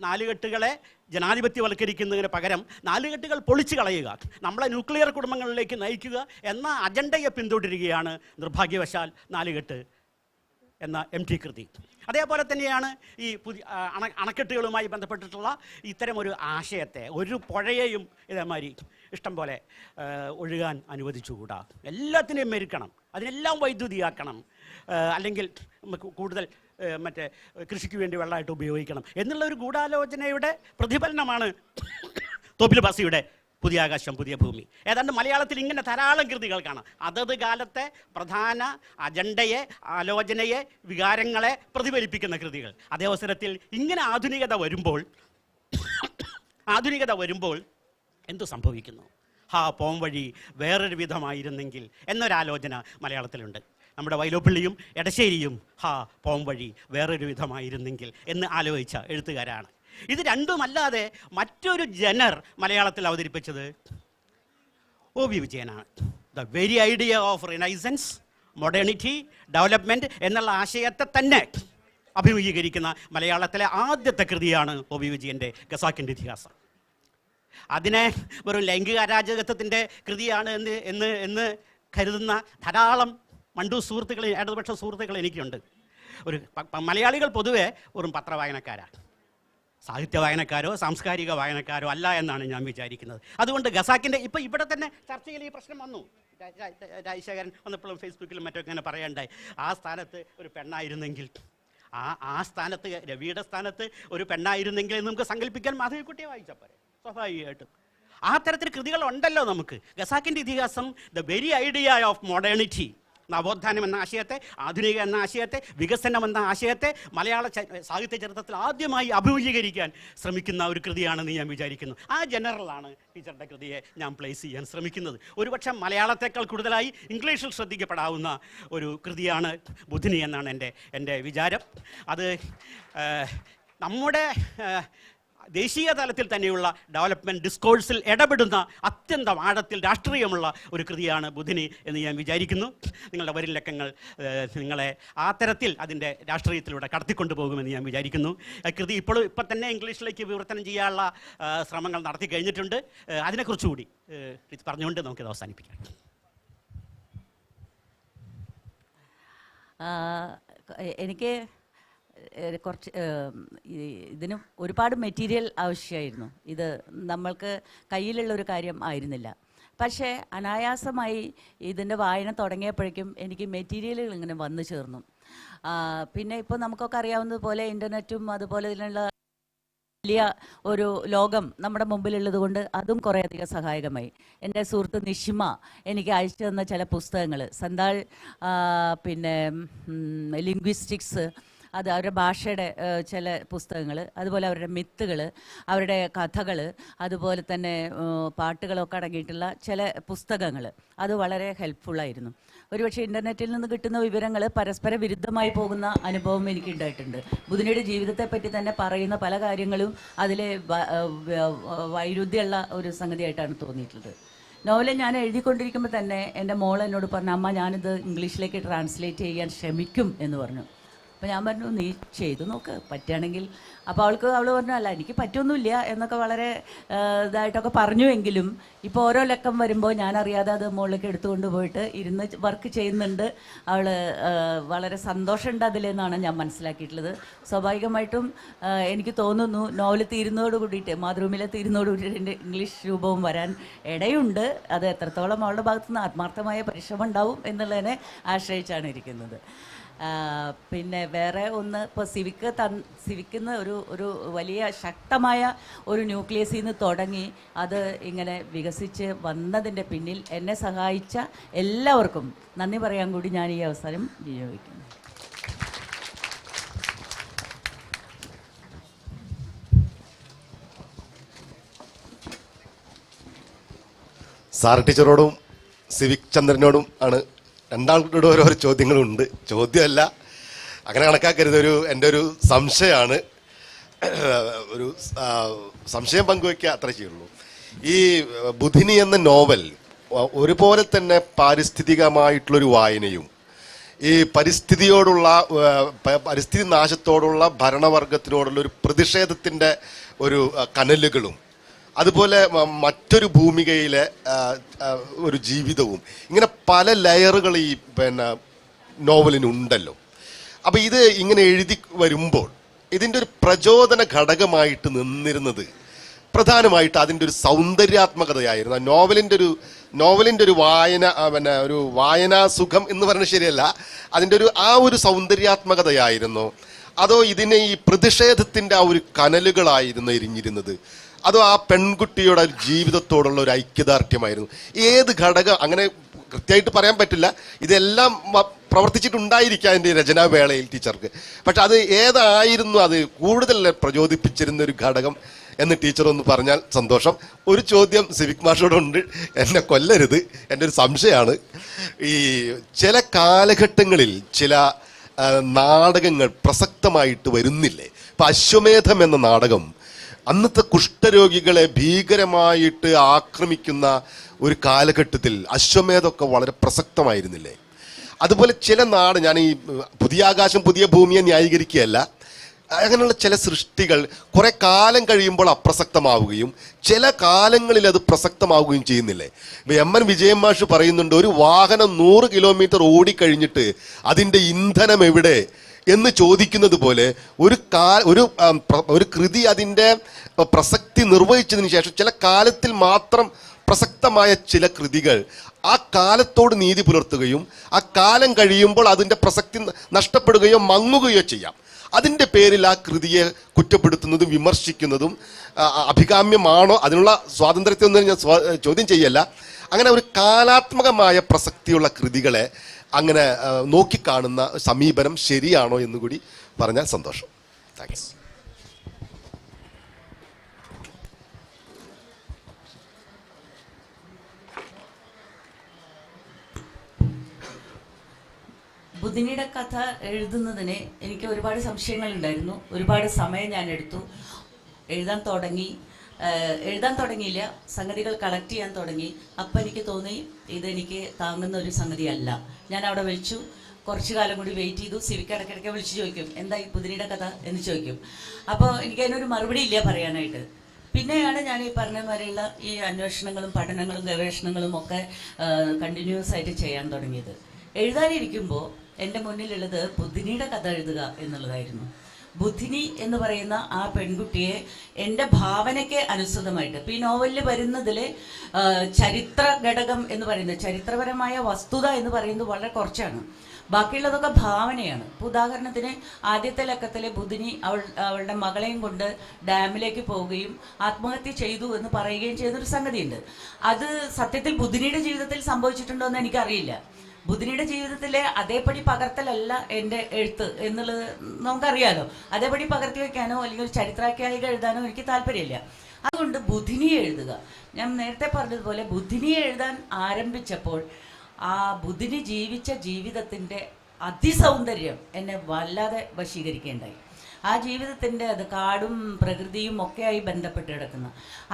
നാലുകെട്ടുകളെ ജനാധിപത്യവൽക്കരിക്കുന്നതിന് പകരം നാലുകെട്ടുകൾ പൊളിച്ചു കളയുക, നമ്മളെ ന്യൂക്ലിയർ കുടുംബങ്ങളിലേക്ക് നയിക്കുക എന്ന അജണ്ടയെ പിന്തുടരുകയാണ് നിർഭാഗ്യവശാൽ നാലുകെട്ട് എന്ന MT കൃതി. അതേപോലെ തന്നെയാണ് ഈ പുതിയ അണക്കെട്ടുകളുമായി ബന്ധപ്പെട്ടിട്ടുള്ള ഇത്തരമൊരു ആശയത്തെ, ഒരു പുഴയെയും ഇതേമാതിരി ഇഷ്ടം പോലെ ഒഴുകാൻ അനുവദിച്ചുകൂടാ, എല്ലാത്തിനെയും മെരുക്കണം, അതിനെല്ലാം വൈദ്യുതിയാക്കണം, അല്ലെങ്കിൽ കൂടുതൽ മറ്റേ കൃഷിക്ക് വേണ്ടി വെള്ളമായിട്ട് ഉപയോഗിക്കണം എന്നുള്ള ഒരു ഗൂഢാലോചനയുടെ പ്രതിഫലനമാണ് തോപ്പിൽ ഭാസിയുടെ പുതിയ ആകാശം പുതിയ ഭൂമി. ഏതാണ്ട് മലയാളത്തിൽ ഇങ്ങനെ ധാരാളം കൃതികൾ കാണാം. അതത് കാലത്തെ പ്രധാന അജണ്ടയെ, ആലോചനയെ, വികാരങ്ങളെ പ്രതിഫലിപ്പിക്കുന്ന കൃതികൾ. അതേ അവസരത്തിൽ ഇങ്ങനെ ആധുനികത വരുമ്പോൾ എന്തു സംഭവിക്കുന്നു? പോം വഴി വേറൊരു വിധമായിരുന്നെങ്കിൽ എന്നൊരാലോചന മലയാളത്തിലുണ്ട്. നമ്മുടെ വൈലോപ്പിള്ളിയും എടശ്ശേരിയും പോം വഴി വേറൊരു വിധമായിരുന്നെങ്കിൽ എന്ന് ആലോചിച്ച എഴുത്തുകാരാണ്. ഇത് രണ്ടുമല്ലാതെ മറ്റൊരു ജനർ മലയാളത്തിൽ അവതരിപ്പിച്ചത് OV വിജയനാണ്. The very idea of renaissance, modernity, development എന്നുള്ള ആശയത്തെ തന്നെ അഭിമുഖീകരിക്കുന്ന മലയാളത്തിലെ ആദ്യത്തെ കൃതിയാണ് OV വിജയൻ്റെ ഖസാക്കിൻ്റെ ഇതിഹാസം. അതിനെ വെറും ലൈംഗിക അരാജകത്വത്തിൻ്റെ കൃതിയാണ് എന്ന് കരുതുന്ന ധാരാളം മണ്ടു സുഹൃത്തുക്കൾ, ഇടതുപക്ഷ സുഹൃത്തുക്കൾ എനിക്കുണ്ട്. മലയാളികൾ പൊതുവെ ഒരു പത്രവായനക്കാരാണ്, സാഹിത്യ വായനക്കാരോ സാംസ്കാരിക വായനക്കാരോ അല്ല എന്നാണ് ഞാൻ വിചാരിക്കുന്നത്. അതുകൊണ്ട് ഖസാക്കിൻ്റെ ഇപ്പോൾ ഇവിടെ തന്നെ ചർച്ചയിൽ ഈ പ്രശ്നം വന്നു. രാജശേഖരൻ വന്നപ്പോഴും ഫേസ്ബുക്കിലും മറ്റൊക്കെ ഇങ്ങനെ പറയണ്ടായി, ആ സ്ഥാനത്ത് ഒരു പെണ്ണായിരുന്നെങ്കിൽ, ആ സ്ഥാനത്ത് രവിയുടെ സ്ഥാനത്ത് ഒരു പെണ്ണായിരുന്നെങ്കിൽ നമുക്ക് സങ്കല്പിക്കാൻ മാധവിക്കുട്ടിയെ വായിച്ചാൽ പോരെ, സ്വാഭാവികമായിട്ടും. ആ തരത്തിൽ കൃതികൾ ഉണ്ടല്ലോ നമുക്ക്. ഖസാക്കിൻ്റെ ഇതിഹാസം the very idea of modernity, നവോത്ഥാനം എന്ന ആശയത്തെ, ആധുനിക എന്ന ആശയത്തെ, വികസനം എന്ന ആശയത്തെ മലയാള സാഹിത്യ ചരിത്രത്തിൽ ആദ്യമായി അഭിമുഖീകരിക്കാൻ ശ്രമിക്കുന്ന ഒരു കൃതിയാണെന്ന് ഞാൻ വിചാരിക്കുന്നു. ആ ജനറലാണ് ടീച്ചറുടെ കൃതിയെ ഞാൻ പ്ലേസ് ചെയ്യാൻ ശ്രമിക്കുന്നത്. ഒരുപക്ഷെ മലയാളത്തേക്കാൾ കൂടുതലായി ഇംഗ്ലീഷിൽ ശ്രദ്ധിക്കപ്പെടാവുന്ന ഒരു കൃതിയാണ് ബുധിനി എന്നാണ് എൻ്റെ വിചാരം. അത് നമ്മുടെ ദേശീയ തലത്തിൽ തന്നെയുള്ള ഡെവലപ്മെൻറ്റ് ഡിസ്കോഴ്സിൽ ഇടപെടുന്ന അത്യന്തം ആഴത്തിൽ രാഷ്ട്രീയമുള്ള ഒരു കൃതിയാണ് ബുധിനി എന്ന് ഞാൻ വിചാരിക്കുന്നു. നിങ്ങളുടെ വരും ലക്കങ്ങൾ നിങ്ങളെ ആ തരത്തിൽ അതിൻ്റെ രാഷ്ട്രീയത്തിലൂടെ കടത്തിക്കൊണ്ടുപോകുമെന്ന് ഞാൻ വിചാരിക്കുന്നു. കൃതി ഇപ്പം തന്നെ ഇംഗ്ലീഷിലേക്ക് വിവർത്തനം ചെയ്യാനുള്ള ശ്രമങ്ങൾ നടത്തി കഴിഞ്ഞിട്ടുണ്ട്. അതിനെക്കുറിച്ചുകൂടി പറഞ്ഞുകൊണ്ട് നമുക്കിത് അവസാനിപ്പിക്കാം. എനിക്ക് കുറച്ച് ഇതിന് ഒരുപാട് മെറ്റീരിയൽ ആവശ്യമായിരുന്നു. ഇത് നമ്മൾക്ക് കയ്യിലുള്ളൊരു കാര്യം ആയിരുന്നില്ല. പക്ഷേ അനായാസമായി ഇതിൻ്റെ വായന തുടങ്ങിയപ്പോഴേക്കും എനിക്ക് മെറ്റീരിയലുകൾ ഇങ്ങനെ വന്നു ചേർന്നു. പിന്നെ ഇപ്പോൾ നമുക്കൊക്കെ അറിയാവുന്നതുപോലെ ഇൻ്റർനെറ്റും അതുപോലെ ഇതിനുള്ള വലിയ ഒരു ലോകം നമ്മുടെ മുമ്പിലുള്ളത് കൊണ്ട് അതും കുറേയധികം സഹായകമായി. എൻ്റെ സുഹൃത്ത് നിഷിമ എനിക്ക് അയച്ചു തന്ന ചില പുസ്തകങ്ങൾ, സന്താൾ, പിന്നെ ലിംഗ്വിസ്റ്റിക്സ്, അത് അവരുടെ ഭാഷയുടെ ചില പുസ്തകങ്ങൾ, അതുപോലെ അവരുടെ മിത്തുകൾ, അവരുടെ കഥകൾ, അതുപോലെ തന്നെ പാട്ടുകളൊക്കെ അടങ്ങിയിട്ടുള്ള ചില പുസ്തകങ്ങൾ, അത് വളരെ ഹെൽപ്ഫുള്ളായിരുന്നു. ഒരുപക്ഷെ ഇൻ്റർനെറ്റിൽ നിന്ന് കിട്ടുന്ന വിവരങ്ങൾ പരസ്പര വിരുദ്ധമായി പോകുന്ന അനുഭവം എനിക്കുണ്ടായിട്ടുണ്ട്. ബുധിനിയുടെ ജീവിതത്തെപ്പറ്റി തന്നെ പറയുന്ന പല കാര്യങ്ങളും അതിലെ വൈരുദ്ധ്യമുള്ള ഒരു സംഗതിയായിട്ടാണ് തോന്നിയിട്ടുള്ളത്. നോവൽ ഞാൻ എഴുതിക്കൊണ്ടിരിക്കുമ്പോൾ തന്നെ എൻ്റെ മോൾ എന്നോട് പറഞ്ഞു, അമ്മ ഞാനിത് ഇംഗ്ലീഷിലേക്ക് ട്രാൻസ്ലേറ്റ് ചെയ്യാൻ ശ്രമിക്കും എന്ന് പറഞ്ഞു. അപ്പോൾ ഞാൻ പറഞ്ഞു, നീ ചെയ്തു നോക്ക്, പറ്റുകയാണെങ്കിൽ. അപ്പോൾ അവൾ പറഞ്ഞു, അല്ല എനിക്ക് പറ്റൊന്നുമില്ല എന്നൊക്കെ വളരെ ഇതായിട്ടൊക്കെ പറഞ്ഞുവെങ്കിലും ഇപ്പോൾ ഓരോ ലക്കം വരുമ്പോൾ ഞാനറിയാതെ അത് മുകളിലേക്ക് എടുത്തുകൊണ്ട് പോയിട്ട് ഇരുന്ന് വർക്ക് ചെയ്യുന്നുണ്ട്. അവൾ വളരെ സന്തോഷമുണ്ട് അതിലെന്നാണ് ഞാൻ മനസ്സിലാക്കിയിട്ടുള്ളത്. സ്വാഭാവികമായിട്ടും എനിക്ക് തോന്നുന്നു നോവൽ തീരുന്നതോട് കൂടിയിട്ട്, മാതൃഭൂമിയിലെ തീരുന്നതോട് കൂടിയിട്ട് എൻ്റെ ഇംഗ്ലീഷ് രൂപവും വരാൻ ഇടയുണ്ട്. അത് എത്രത്തോളം അവളുടെ ഭാഗത്തുനിന്ന് ആത്മാർത്ഥമായ പരിശ്രമം ഉണ്ടാവും എന്നുള്ളതിനെ ആശ്രയിച്ചാണ് ഇരിക്കുന്നത്. പിന്നെ വേറെ ഒന്ന്, ഇപ്പോൾ സിവിക്കുന്ന ഒരു വലിയ ശക്തമായ ഒരു ന്യൂക്ലിയസിൽ നിന്ന് തുടങ്ങി അത് ഇങ്ങനെ വികസിച്ച് വന്നതിൻ്റെ പിന്നിൽ എന്നെ സഹായിച്ച എല്ലാവർക്കും നന്ദി പറയാൻ കൂടി ഞാൻ ഈ അവസരം വിനിയോഗിക്കുന്നു. സാർ ടീച്ചറോടും സിവിക് ചന്ദ്രനോടും ആണ് രണ്ടാൾക്കൂടെ ഓരോ ചോദ്യങ്ങളുണ്ട്. ചോദ്യമല്ല, അങ്ങനെ കണക്കാക്കരുത്, എൻ്റെ ഒരു സംശയമാണ്. ഒരു സംശയം പങ്കുവയ്ക്കുക അത്രേ ചെയ്യുള്ളൂ. ഈ ബുധിനി എന്ന നോവൽ ഒരുപോലെ തന്നെ പാരിസ്ഥിതികമായിട്ടുള്ളൊരു വായനയും ഈ പരിസ്ഥിതി നാശത്തോടുള്ള ഭരണവർഗത്തിനോടുള്ള ഒരു പ്രതിഷേധത്തിൻ്റെ ഒരു കനലുകളും, അതുപോലെ മറ്റൊരു ഭൂമികയിലെ ഒരു ജീവിതവും, ഇങ്ങനെ പല ലെയറുകൾ ഈ നോവലിനുണ്ടല്ലോ. അപ്പോൾ ഇത് ഇങ്ങനെ എഴുതി വരുമ്പോൾ ഇതിൻ്റെ ഒരു പ്രചോദന ഘടകമായിട്ട് നിന്നിരുന്നത് പ്രധാനമായിട്ട് അതിൻ്റെ ഒരു സൗന്ദര്യാത്മകതയായിരുന്നു. നോവലിൻ്റെ ഒരു വായന, ഒരു വായനാസുഖം എന്ന് പറയുന്നത് ശരിയല്ല, അതിൻ്റെ ഒരു സൗന്ദര്യാത്മകതയായിരുന്നു. അതോ ഇതിനെ ഈ പ്രതിഷേധത്തിൻ്റെ ആ ഒരു കനലുകളായിരുന്നു എരിഞ്ഞിരുന്നത്? അതോ ആ പെൺകുട്ടിയുടെ ജീവിതത്തോടുള്ള ഒരു ഐക്യദാർഢ്യമായിരുന്നു? ഏത് ഘടകം അങ്ങനെ കൃത്യമായിട്ട് പറയാൻ പറ്റില്ല. ഇതെല്ലാം പ്രവർത്തിച്ചിട്ടുണ്ടായിരിക്കാം എൻ്റെ രചനാവേളയിൽ ടീച്ചർക്ക്. പക്ഷെ അത് ഏതായിരുന്നു അത് കൂടുതൽ പ്രചോദിപ്പിച്ചിരുന്ന ഒരു ഘടകം എന്ന് ടീച്ചർ ഒന്ന് പറഞ്ഞാൽ സന്തോഷം. ഒരു ചോദ്യം സിവിക് മാഷോടുണ്ട്, എന്നെ കൊല്ലരുത്, എൻ്റെ ഒരു സംശയമാണ്. ഈ ചില കാലഘട്ടങ്ങളിൽ ചില നാടകങ്ങൾ പ്രസക്തമായിട്ട് വരുന്നില്ലേ? ഇപ്പം അശ്വമേധം എന്ന നാടകം അന്നത്തെ കുഷ്ഠരോഗികളെ ഭീകരമായിട്ട് ആക്രമിക്കുന്ന ഒരു കാലഘട്ടത്തിൽ അശ്വമേധമൊക്കെ വളരെ പ്രസക്തമായിരുന്നില്ലേ? അതുപോലെ ചില ഞാൻ ഈ പുതിയ ആകാശം പുതിയ ഭൂമിയെ ന്യായീകരിക്കുകയല്ല, അങ്ങനെയുള്ള ചില സൃഷ്ടികൾ കുറെ കാലം കഴിയുമ്പോൾ അപ്രസക്തമാവുകയും ചില കാലങ്ങളിൽ അത് പ്രസക്തമാവുകയും ചെയ്യുന്നില്ലേ? എം.എൻ. വിജയൻ മാഷ് പറയുന്നുണ്ട്, ഒരു വാഹനം 100 കിലോമീറ്റർ ഓടിക്കഴിഞ്ഞിട്ട് അതിൻ്റെ ഇന്ധനം എവിടെ എന്ന് ചോദിക്കുന്നത് പോലെ ഒരു കൃതി അതിൻ്റെ പ്രസക്തി നിർവഹിച്ചതിന് ശേഷം ചില കാലത്തിൽ മാത്രം പ്രസക്തമായ ചില കൃതികൾ ആ കാലത്തോട് നീതി പുലർത്തുകയും ആ കാലം കഴിയുമ്പോൾ അതിൻ്റെ പ്രസക്തി നഷ്ടപ്പെടുകയോ മങ്ങുകയോ ചെയ്യാം. അതിൻ്റെ പേരിൽ ആ കൃതിയെ കുറ്റപ്പെടുത്തുന്നതും വിമർശിക്കുന്നതും അഭികാമ്യമാണോ? അതിനുള്ള സ്വാതന്ത്ര്യത്തെയൊന്നും ഞാൻ ചോദ്യം ചെയ്യല്ല. അങ്ങനെ ഒരു കാലാത്മകമായ പ്രസക്തിയുള്ള കൃതികളെ അങ്ങനെ നോക്കിക്കാണുന്ന സമീപനം ശരിയാണോ എന്നുകൂടി പറഞ്ഞാൽ സന്തോഷം. താങ്ക്സ്. ബുധിനിയുടെ കഥ എഴുതുന്നതിന് എനിക്ക് ഒരുപാട് സംശയങ്ങളുണ്ടായിരുന്നു. ഒരുപാട് സമയം ഞാൻ എടുത്തു. എഴുതാൻ തുടങ്ങിയില്ല, സംഗതികൾ കളക്ട് ചെയ്യാൻ തുടങ്ങി. അപ്പം എനിക്ക് തോന്നി ഇതെനിക്ക് താങ്ങുന്ന ഒരു സംഗതിയല്ല. ഞാൻ അവിടെ വെച്ചു. കുറച്ച് കാലം കൂടി വെയിറ്റ് ചെയ്തു. സിവിക്ക് ഇടയ്ക്കിടയ്ക്ക് വിളിച്ച് ചോദിക്കും, എന്താ ഈ ബുധിനിയുടെ കഥ എന്ന് ചോദിക്കും. അപ്പോൾ എനിക്കതിനൊരു മറുപടി ഇല്ല പറയാനായിട്ട്. പിന്നെയാണ് ഞാൻ ഈ പറഞ്ഞ മാതിരിയുള്ള ഈ അന്വേഷണങ്ങളും പഠനങ്ങളും ഗവേഷണങ്ങളും ഒക്കെ കണ്ടിന്യൂസ് ആയിട്ട് ചെയ്യാൻ തുടങ്ങിയത്. എഴുതാനിരിക്കുമ്പോൾ എൻ്റെ മുന്നിലുള്ളത് ബുധിനിയുടെ കഥ എഴുതുക എന്നുള്ളതായിരുന്നു. ബുധിനി എന്ന് പറയുന്ന ആ പെൺകുട്ടിയെ എൻ്റെ ഭാവനയ്ക്ക് അനുസൃതമായിട്ട്, ഇപ്പം ഈ നോവലിൽ വരുന്നതിൽ ചരിത്ര ഘടകം എന്ന് പറയുന്നത്, ചരിത്രപരമായ വസ്തുത എന്ന് പറയുന്നത് വളരെ കുറച്ചാണ്. ബാക്കിയുള്ളതൊക്കെ ഭാവനയാണ്. ഇപ്പോൾ ഉദാഹരണത്തിന് ആദ്യത്തെ ലക്കത്തിൽ ബുധിനി അവളുടെ മകളെയും കൊണ്ട് ഡാമിലേക്ക് പോവുകയും ആത്മഹത്യ ചെയ്തു എന്ന് പറയുകയും ചെയ്തൊരു സംഗതിയുണ്ട്. അത് സത്യത്തിൽ ബുധിനിയുടെ ജീവിതത്തിൽ സംഭവിച്ചിട്ടുണ്ടോ എന്ന് എനിക്കറിയില്ല. ബുധിനിയുടെ ജീവിതത്തിലെ അതേപടി പകർത്തലല്ല എൻ്റെ എഴുത്ത് എന്നുള്ളത് നമുക്കറിയാലോ. അതേപടി പകർത്തി വയ്ക്കാനോ അല്ലെങ്കിൽ ഒരു ചരിത്രാഖ്യായിക എഴുതാനോ എനിക്ക് താല്പര്യമില്ല. അതുകൊണ്ട് ബുധിനിയെ എഴുതുക. ഞാൻ നേരത്തെ പറഞ്ഞതുപോലെ ബുധിനിയെ എഴുതാൻ ആരംഭിച്ചപ്പോൾ ആ ബുധിനി ജീവിച്ച ജീവിതത്തിൻ്റെ അതിസൗന്ദര്യം എന്നെ വല്ലാതെ വശീകരിക്കുകയുണ്ടായി. ആ ജീവിതത്തിൻ്റെ അത് കാടും പ്രകൃതിയും ഒക്കെയായി ബന്ധപ്പെട്ട് കിടക്കുന്ന,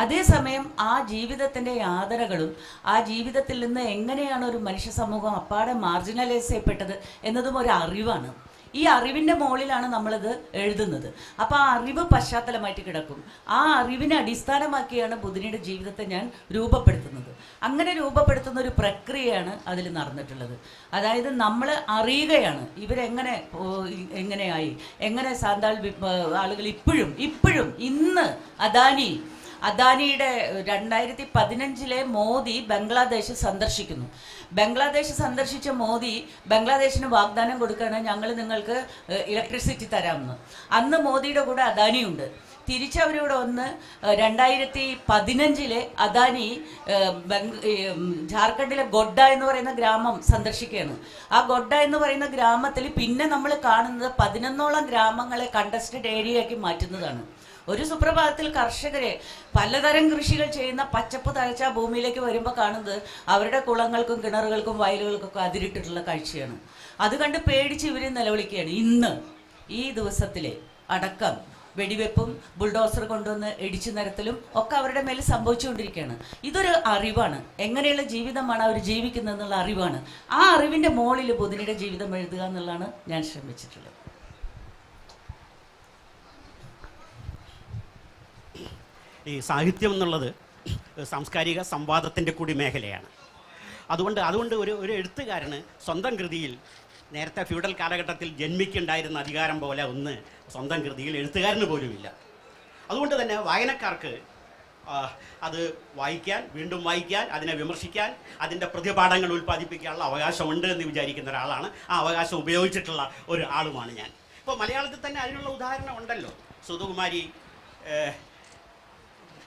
അതേസമയം ആ ജീവിതത്തിൻ്റെ യാതനകളും ആ ജീവിതത്തിൽ നിന്ന് എങ്ങനെയാണ് ഒരു മനുഷ്യ സമൂഹം അപ്പാടെ മാർജിനലൈസ് ചെയ്യപ്പെട്ടത് എന്നതും ഒരു അറിവാണ്. ഈ അറിവിൻ്റെ മുകളിലാണ് നമ്മളിത് എഴുതുന്നത്. അപ്പോൾ ആ അറിവ് പശ്ചാത്തലമായിട്ട് കിടക്കും. ആ അറിവിനെ അടിസ്ഥാനമാക്കിയാണ് ബുധിനിയുടെ ജീവിതത്തെ ഞാൻ രൂപപ്പെടുത്തുന്നത്. അങ്ങനെ രൂപപ്പെടുത്തുന്ന ഒരു പ്രക്രിയയാണ് അതിൽ നടന്നിട്ടുള്ളത്. അതായത് നമ്മൾ അറിയുകയാണ് ഇവരെങ്ങനെ എങ്ങനെയായി, എങ്ങനെ സാന്താൾ ആളുകൾ ഇപ്പോഴും ഇന്ന് അദാനിയുടെ 2015 മോദി ബംഗ്ലാദേശ് സന്ദർശിക്കുന്നു. ബംഗ്ലാദേശ് സന്ദർശിച്ച മോദി ബംഗ്ലാദേശിന് വാഗ്ദാനം കൊടുക്കുകയാണ്, ഞങ്ങൾ നിങ്ങൾക്ക് ഇലക്ട്രിസിറ്റി തരാമെന്ന്. അന്ന് മോദിയുടെ കൂടെ അദാനിയുണ്ട്. തിരിച്ചവരിവിടെ വന്ന് 2015 അദാനി ജാർഖണ്ഡിലെ ഗൊഡ്ഡ എന്ന് പറയുന്ന ഗ്രാമം സന്ദർശിക്കുകയാണ്. ആ ഗൊഡ്ഡ എന്ന് പറയുന്ന ഗ്രാമത്തിൽ പിന്നെ നമ്മൾ കാണുന്നത് 11ഓളം ഗ്രാമങ്ങളെ കണ്ടസ്റ്റഡ് ഏരിയയാക്കി മാറ്റുന്നതാണ്. ഒരു സുപ്രഭാതത്തിൽ കർഷകരെ പലതരം കൃഷികൾ ചെയ്യുന്ന പച്ചപ്പ് തഴച്ച ഭൂമിയിലേക്ക് വരുമ്പോൾ കാണുന്നത് അവരുടെ കുളങ്ങൾക്കും കിണറുകൾക്കും വയലുകൾക്കൊക്കെ അതിരിട്ടിട്ടുള്ള കാഴ്ചയാണ്. അത് കണ്ട് പേടിച്ച് ഇവർ നിലവിളിക്കുകയാണ്. ഇന്ന് ഈ ദിവസത്തിലെ അടക്കം വെടിവെപ്പും ബുൾഡോസർ കൊണ്ടുവന്ന് ഇടിച്ചു നിരത്തലും ഒക്കെ അവരുടെ മേൽ സംഭവിച്ചുകൊണ്ടിരിക്കുകയാണ്. ഇതൊരു അറിവാണ്. എങ്ങനെയുള്ള ജീവിതമാണ് അവർ ജീവിക്കുന്നത് എന്നുള്ള അറിവാണ്. ആ അറിവിൻ്റെ മുകളിൽ ബുധിനിയുടെ ജീവിതം എഴുതുക എന്നുള്ളതാണ് ഞാൻ ശ്രമിച്ചിട്ടുള്ളത്. ഈ സാഹിത്യം എന്നുള്ളത് സാംസ്കാരിക സംവാദത്തിൻ്റെ കൂടി മേഖലയാണ്. അതുകൊണ്ട് ഒരു എഴുത്തുകാരന് സ്വന്തം കൃതിയിൽ നേരത്തെ ഫ്യൂഡൽ കാലഘട്ടത്തിൽ ജന്മിക്കുണ്ടായിരുന്ന അധികാരം പോലെ ഒന്ന് സ്വന്തം കൃതിയിൽ എഴുത്തുകാരന് പോലുമില്ല. അതുകൊണ്ട് തന്നെ വായനക്കാർക്ക് അത് വായിക്കാൻ, വീണ്ടും വായിക്കാൻ, അതിനെ വിമർശിക്കാൻ, അതിൻ്റെ പ്രതിപാഠങ്ങൾ ഉൽപ്പാദിപ്പിക്കാനുള്ള അവകാശമുണ്ട് എന്ന് വിചാരിക്കുന്ന ഒരാളാണ്. ആ അവകാശം ഉപയോഗിച്ചിട്ടുള്ള ഒരു ആളുമാണ് ഞാൻ. ഇപ്പോൾ മലയാളത്തിൽ തന്നെ അതിനുള്ള ഉദാഹരണം ഉണ്ടല്ലോ. സുധകുമാരി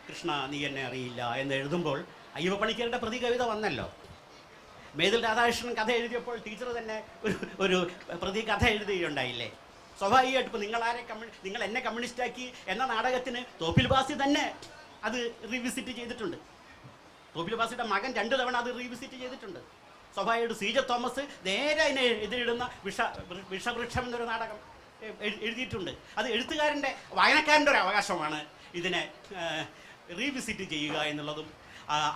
കൃഷ്ണ നീ എന്നെ അറിയില്ല എന്ന് എഴുതുമ്പോൾ അയ്യപ്പ പണിക്കരുടെ പ്രതി കവിത വന്നല്ലോ. മേതിൽ രാധാകൃഷ്ണൻ കഥ എഴുതിയപ്പോൾ ടീച്ചർ തന്നെ ഒരു പ്രതി കഥ എഴുതുകയുണ്ടായില്ലേ. സ്വാഭാവികമായിട്ട് ഇപ്പോൾ നിങ്ങൾ എന്നെ കമ്മ്യൂണിസ്റ്റാക്കി എന്ന നാടകത്തിന് തോപ്പിൽ ബാസി തന്നെ അത് റീവിസിറ്റ് ചെയ്തിട്ടുണ്ട്. തോപ്പിൽ ബാസിയുടെ മകൻ 2 തവണ അത് റീവിസിറ്റ് ചെയ്തിട്ടുണ്ട്. സ്വാഭാവികമായിട്ട് സി ജെ തോമസ് നേരെ അതിനെ എതിരിടുന്ന വിഷവൃക്ഷം എന്നൊരു നാടകം എഴുതിയിട്ടുണ്ട്. അത് എഴുത്തുകാരൻ്റെ വായനക്കാരൻ്റെ ഒരു അവകാശമാണ് ഇതിനെ റീവിസിറ്റ് ചെയ്യുക എന്നുള്ളതും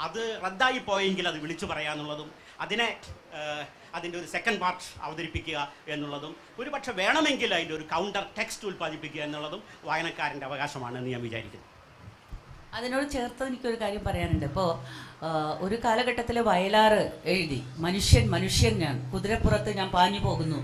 അത് റദ്ദായി പോയെങ്കിൽ അത് വിളിച്ചു പറയാന്നുള്ളതും അതിൻ്റെ ഒരു സെക്കൻഡ് പാർട്ട് അവതരിപ്പിക്കുക എന്നുള്ളതും ഒരുപക്ഷെ വേണമെങ്കിൽ അതിൻ്റെ ഒരു കൗണ്ടർ ടെക്സ്റ്റ് ഉൽപ്പാദിപ്പിക്കുക എന്നുള്ളതും വായനക്കാരൻ്റെ അവകാശമാണെന്ന് ഞാൻ വിചാരിക്കുന്നു. അതിനോട് ചേർത്ത് എനിക്കൊരു കാര്യം പറയാനുണ്ട്. ഇപ്പോൾ ഒരു കാലഘട്ടത്തിൽ വയലാറ് എഴുതി മനുഷ്യൻ ഞാൻ കുതിരപ്പുറത്ത് ഞാൻ പാഞ്ഞു പോകുന്നു,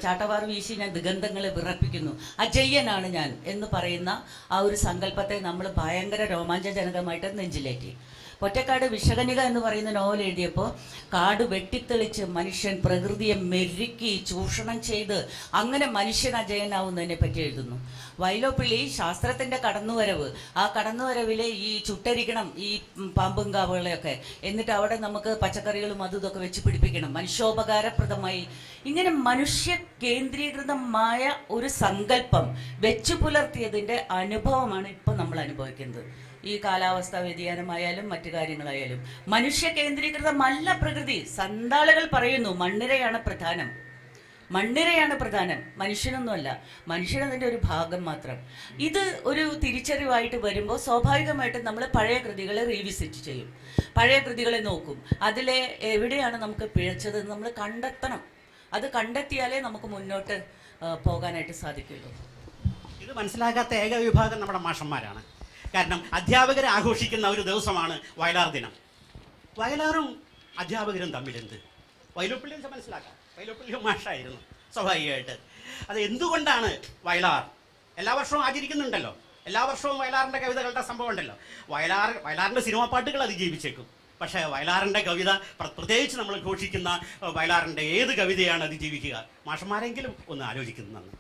ചാട്ടവാർ വീശി ഞാൻ ദിഗന്ധങ്ങളെ വിറപ്പിക്കുന്നു, അജയ്യനാണ് ഞാൻ എന്ന് പറയുന്ന ആ ഒരു സങ്കല്പത്തെ നമ്മൾ ഭയങ്കര രോമാഞ്ചജനകമായിട്ട് നെഞ്ചിലേറ്റി. പൊറ്റക്കാട് വിഷകന്യക എന്ന് പറയുന്ന നോവൽ എഴുതിയപ്പോൾ കാട് വെട്ടിത്തെളിച്ച് മനുഷ്യൻ പ്രകൃതിയെ മെരുക്കി ചൂഷണം ചെയ്ത് അങ്ങനെ മനുഷ്യൻ അജയനാവുന്നതിനെ പറ്റി എഴുതുന്നു. വൈലോപ്പിള്ളി ശാസ്ത്രത്തിൻ്റെ കടന്നുവരവ്, ആ കടന്നുവരവിലെ ഈ ചുട്ടരിക്കണം ഈ പാമ്പും കാവുകളെയൊക്കെ, എന്നിട്ട് അവിടെ നമുക്ക് പച്ചക്കറികളും അതും ഇതൊക്കെ വെച്ച് പിടിപ്പിക്കണം, മനുഷ്യോപകാരപ്രദമായി, ഇങ്ങനെ മനുഷ്യ കേന്ദ്രീകൃതമായ ഒരു സങ്കല്പം വെച്ചു പുലർത്തിയതിൻ്റെ അനുഭവമാണ് ഇപ്പം നമ്മൾ അനുഭവിക്കുന്നത്. ഈ കാലാവസ്ഥാ വ്യതിയാനമായാലും മറ്റു കാര്യങ്ങളായാലും മനുഷ്യ കേന്ദ്രീകൃതമല്ല പ്രകൃതി. സന്താളുകൾ പറയുന്നു മണ്ണിരയാണ് പ്രധാനം, മനുഷ്യനൊന്നുമല്ല, മനുഷ്യനതിൻ്റെ ഒരു ഭാഗം മാത്രം. ഇത് ഒരു തിരിച്ചറിവായിട്ട് വരുമ്പോൾ സ്വാഭാവികമായിട്ടും നമ്മൾ പഴയ കൃതികളെ റീവിസിറ്റ് ചെയ്യും, പഴയ കൃതികളെ നോക്കും, അതിലെ എവിടെയാണ് നമുക്ക് പിഴച്ചതെന്ന് നമ്മൾ കണ്ടെത്തണം. അത് കണ്ടെത്തിയാലേ നമുക്ക് മുന്നോട്ട് പോകാനായിട്ട് സാധിക്കുള്ളൂ. ഇത് മനസ്സിലാക്കാത്ത ഏക വിഭാഗം നമ്മുടെ മാഷന്മാരാണ്. കാരണം അധ്യാപകരെ ആഘോഷിക്കുന്ന ഒരു ദിവസമാണ് വയലാർ ദിനം. വയലാറും അധ്യാപകരും തമ്മിലെന്ത്? വൈലോപ്പിള്ളിയും മനസ്സിലാക്കാം, വൈലോപ്പിള്ളിയും മാഷായിരുന്നു സ്വാഭാവികമായിട്ട്. അത് എന്തുകൊണ്ടാണ് വയലാർ എല്ലാ വർഷവും ആചരിക്കുന്നുണ്ടല്ലോ, എല്ലാ വർഷവും വയലാറിൻ്റെ കവിതകളുടെ സംഭവം ഉണ്ടല്ലോ. വയലാറിൻ്റെ സിനിമാ പാട്ടുകൾ അതിജീവിച്ചേക്കും, പക്ഷേ വയലാറിൻ്റെ കവിത പ്രത്യേകിച്ച് നമ്മൾ ഘോഷിക്കുന്ന വയലാറിൻ്റെ ഏത് കവിതയാണ് അതിജീവിക്കുക? മാഷന്മാരെങ്കിലും ഒന്ന് ആലോചിക്കുന്നതാണ്.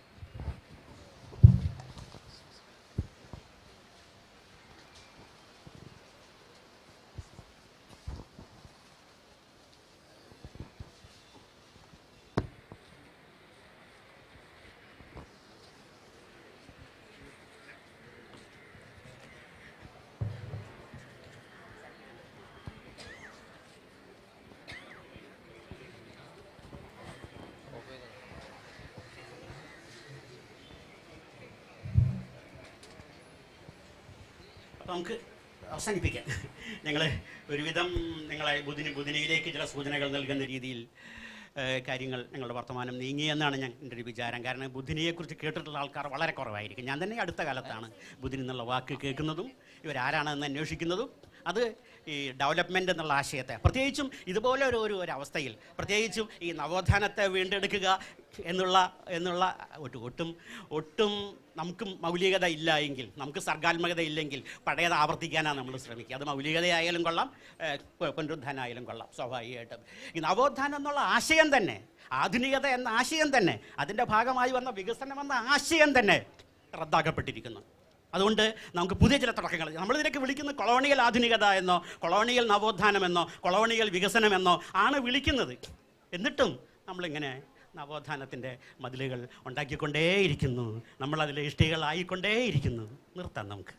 അപ്പോൾ നമുക്ക് അവസാനിപ്പിക്കാം. ഞങ്ങൾ ഒരുവിധം നിങ്ങളെ ബുധിനിയിലേക്ക് ചില സൂചനകൾ നൽകുന്ന രീതിയിൽ കാര്യങ്ങൾ ഞങ്ങളുടെ വർത്തമാനം നീങ്ങിയെന്നാണ് എൻ്റെ ഒരു വിചാരം. കാരണം ബുധിനിയെക്കുറിച്ച് കേട്ടിട്ടുള്ള ആൾക്കാർ വളരെ കുറവായിരിക്കും. ഞാൻ തന്നെ അടുത്ത കാലത്താണ് ബുധിനി എന്നുള്ള വാക്ക് കേൾക്കുന്നതും ഇവരാരാണെന്ന് അന്വേഷിക്കുന്നതും. അത് ഈ ഡെവലപ്മെൻ്റ് എന്നുള്ള ആശയത്തെ, പ്രത്യേകിച്ചും ഇതുപോലെ ഒരു അവസ്ഥയിൽ, പ്രത്യേകിച്ചും ഈ നവോത്ഥാനത്തെ വീണ്ടെടുക്കുക എന്നുള്ള ഒട്ടും നമുക്ക് മൗലികത ഇല്ല എങ്കിൽ, നമുക്ക് സർഗാത്മകത ഇല്ലെങ്കിൽ പഴയത് ആവർത്തിക്കാനാണ് നമ്മൾ ശ്രമിക്കുക. അത് മൗലികതയായാലും കൊള്ളാം, പുനരുദ്ധാനമായാലും കൊള്ളാം. സ്വാഭാവികമായിട്ടും ഈ നവോത്ഥാനം എന്നുള്ള ആശയം തന്നെ, ആധുനികത എന്ന ആശയം തന്നെ, അതിൻ്റെ ഭാഗമായി വന്ന വികസനം എന്ന ആശയം തന്നെ റദ്ദാക്കപ്പെട്ടിരിക്കുന്നു. അതുകൊണ്ട് നമുക്ക് പുതിയ ചില തുടക്കങ്ങൾ, നമ്മളിതിലേക്ക് വിളിക്കുന്നത് കൊളോണിയൽ ആധുനികത എന്നോ കൊളോണിയൽ നവോത്ഥാനമെന്നോ കൊളോണിയൽ വികസനമെന്നോ ആണ് വിളിക്കുന്നത്. എന്നിട്ടും നമ്മളിങ്ങനെ നവോത്ഥാനത്തിൻ്റെ മതിലുകൾ ഉണ്ടാക്കിക്കൊണ്ടേയിരിക്കുന്നു, നമ്മളതിലെ ഇഷ്ടികളായിക്കൊണ്ടേയിരിക്കുന്നു. നിർത്താം നമുക്ക്.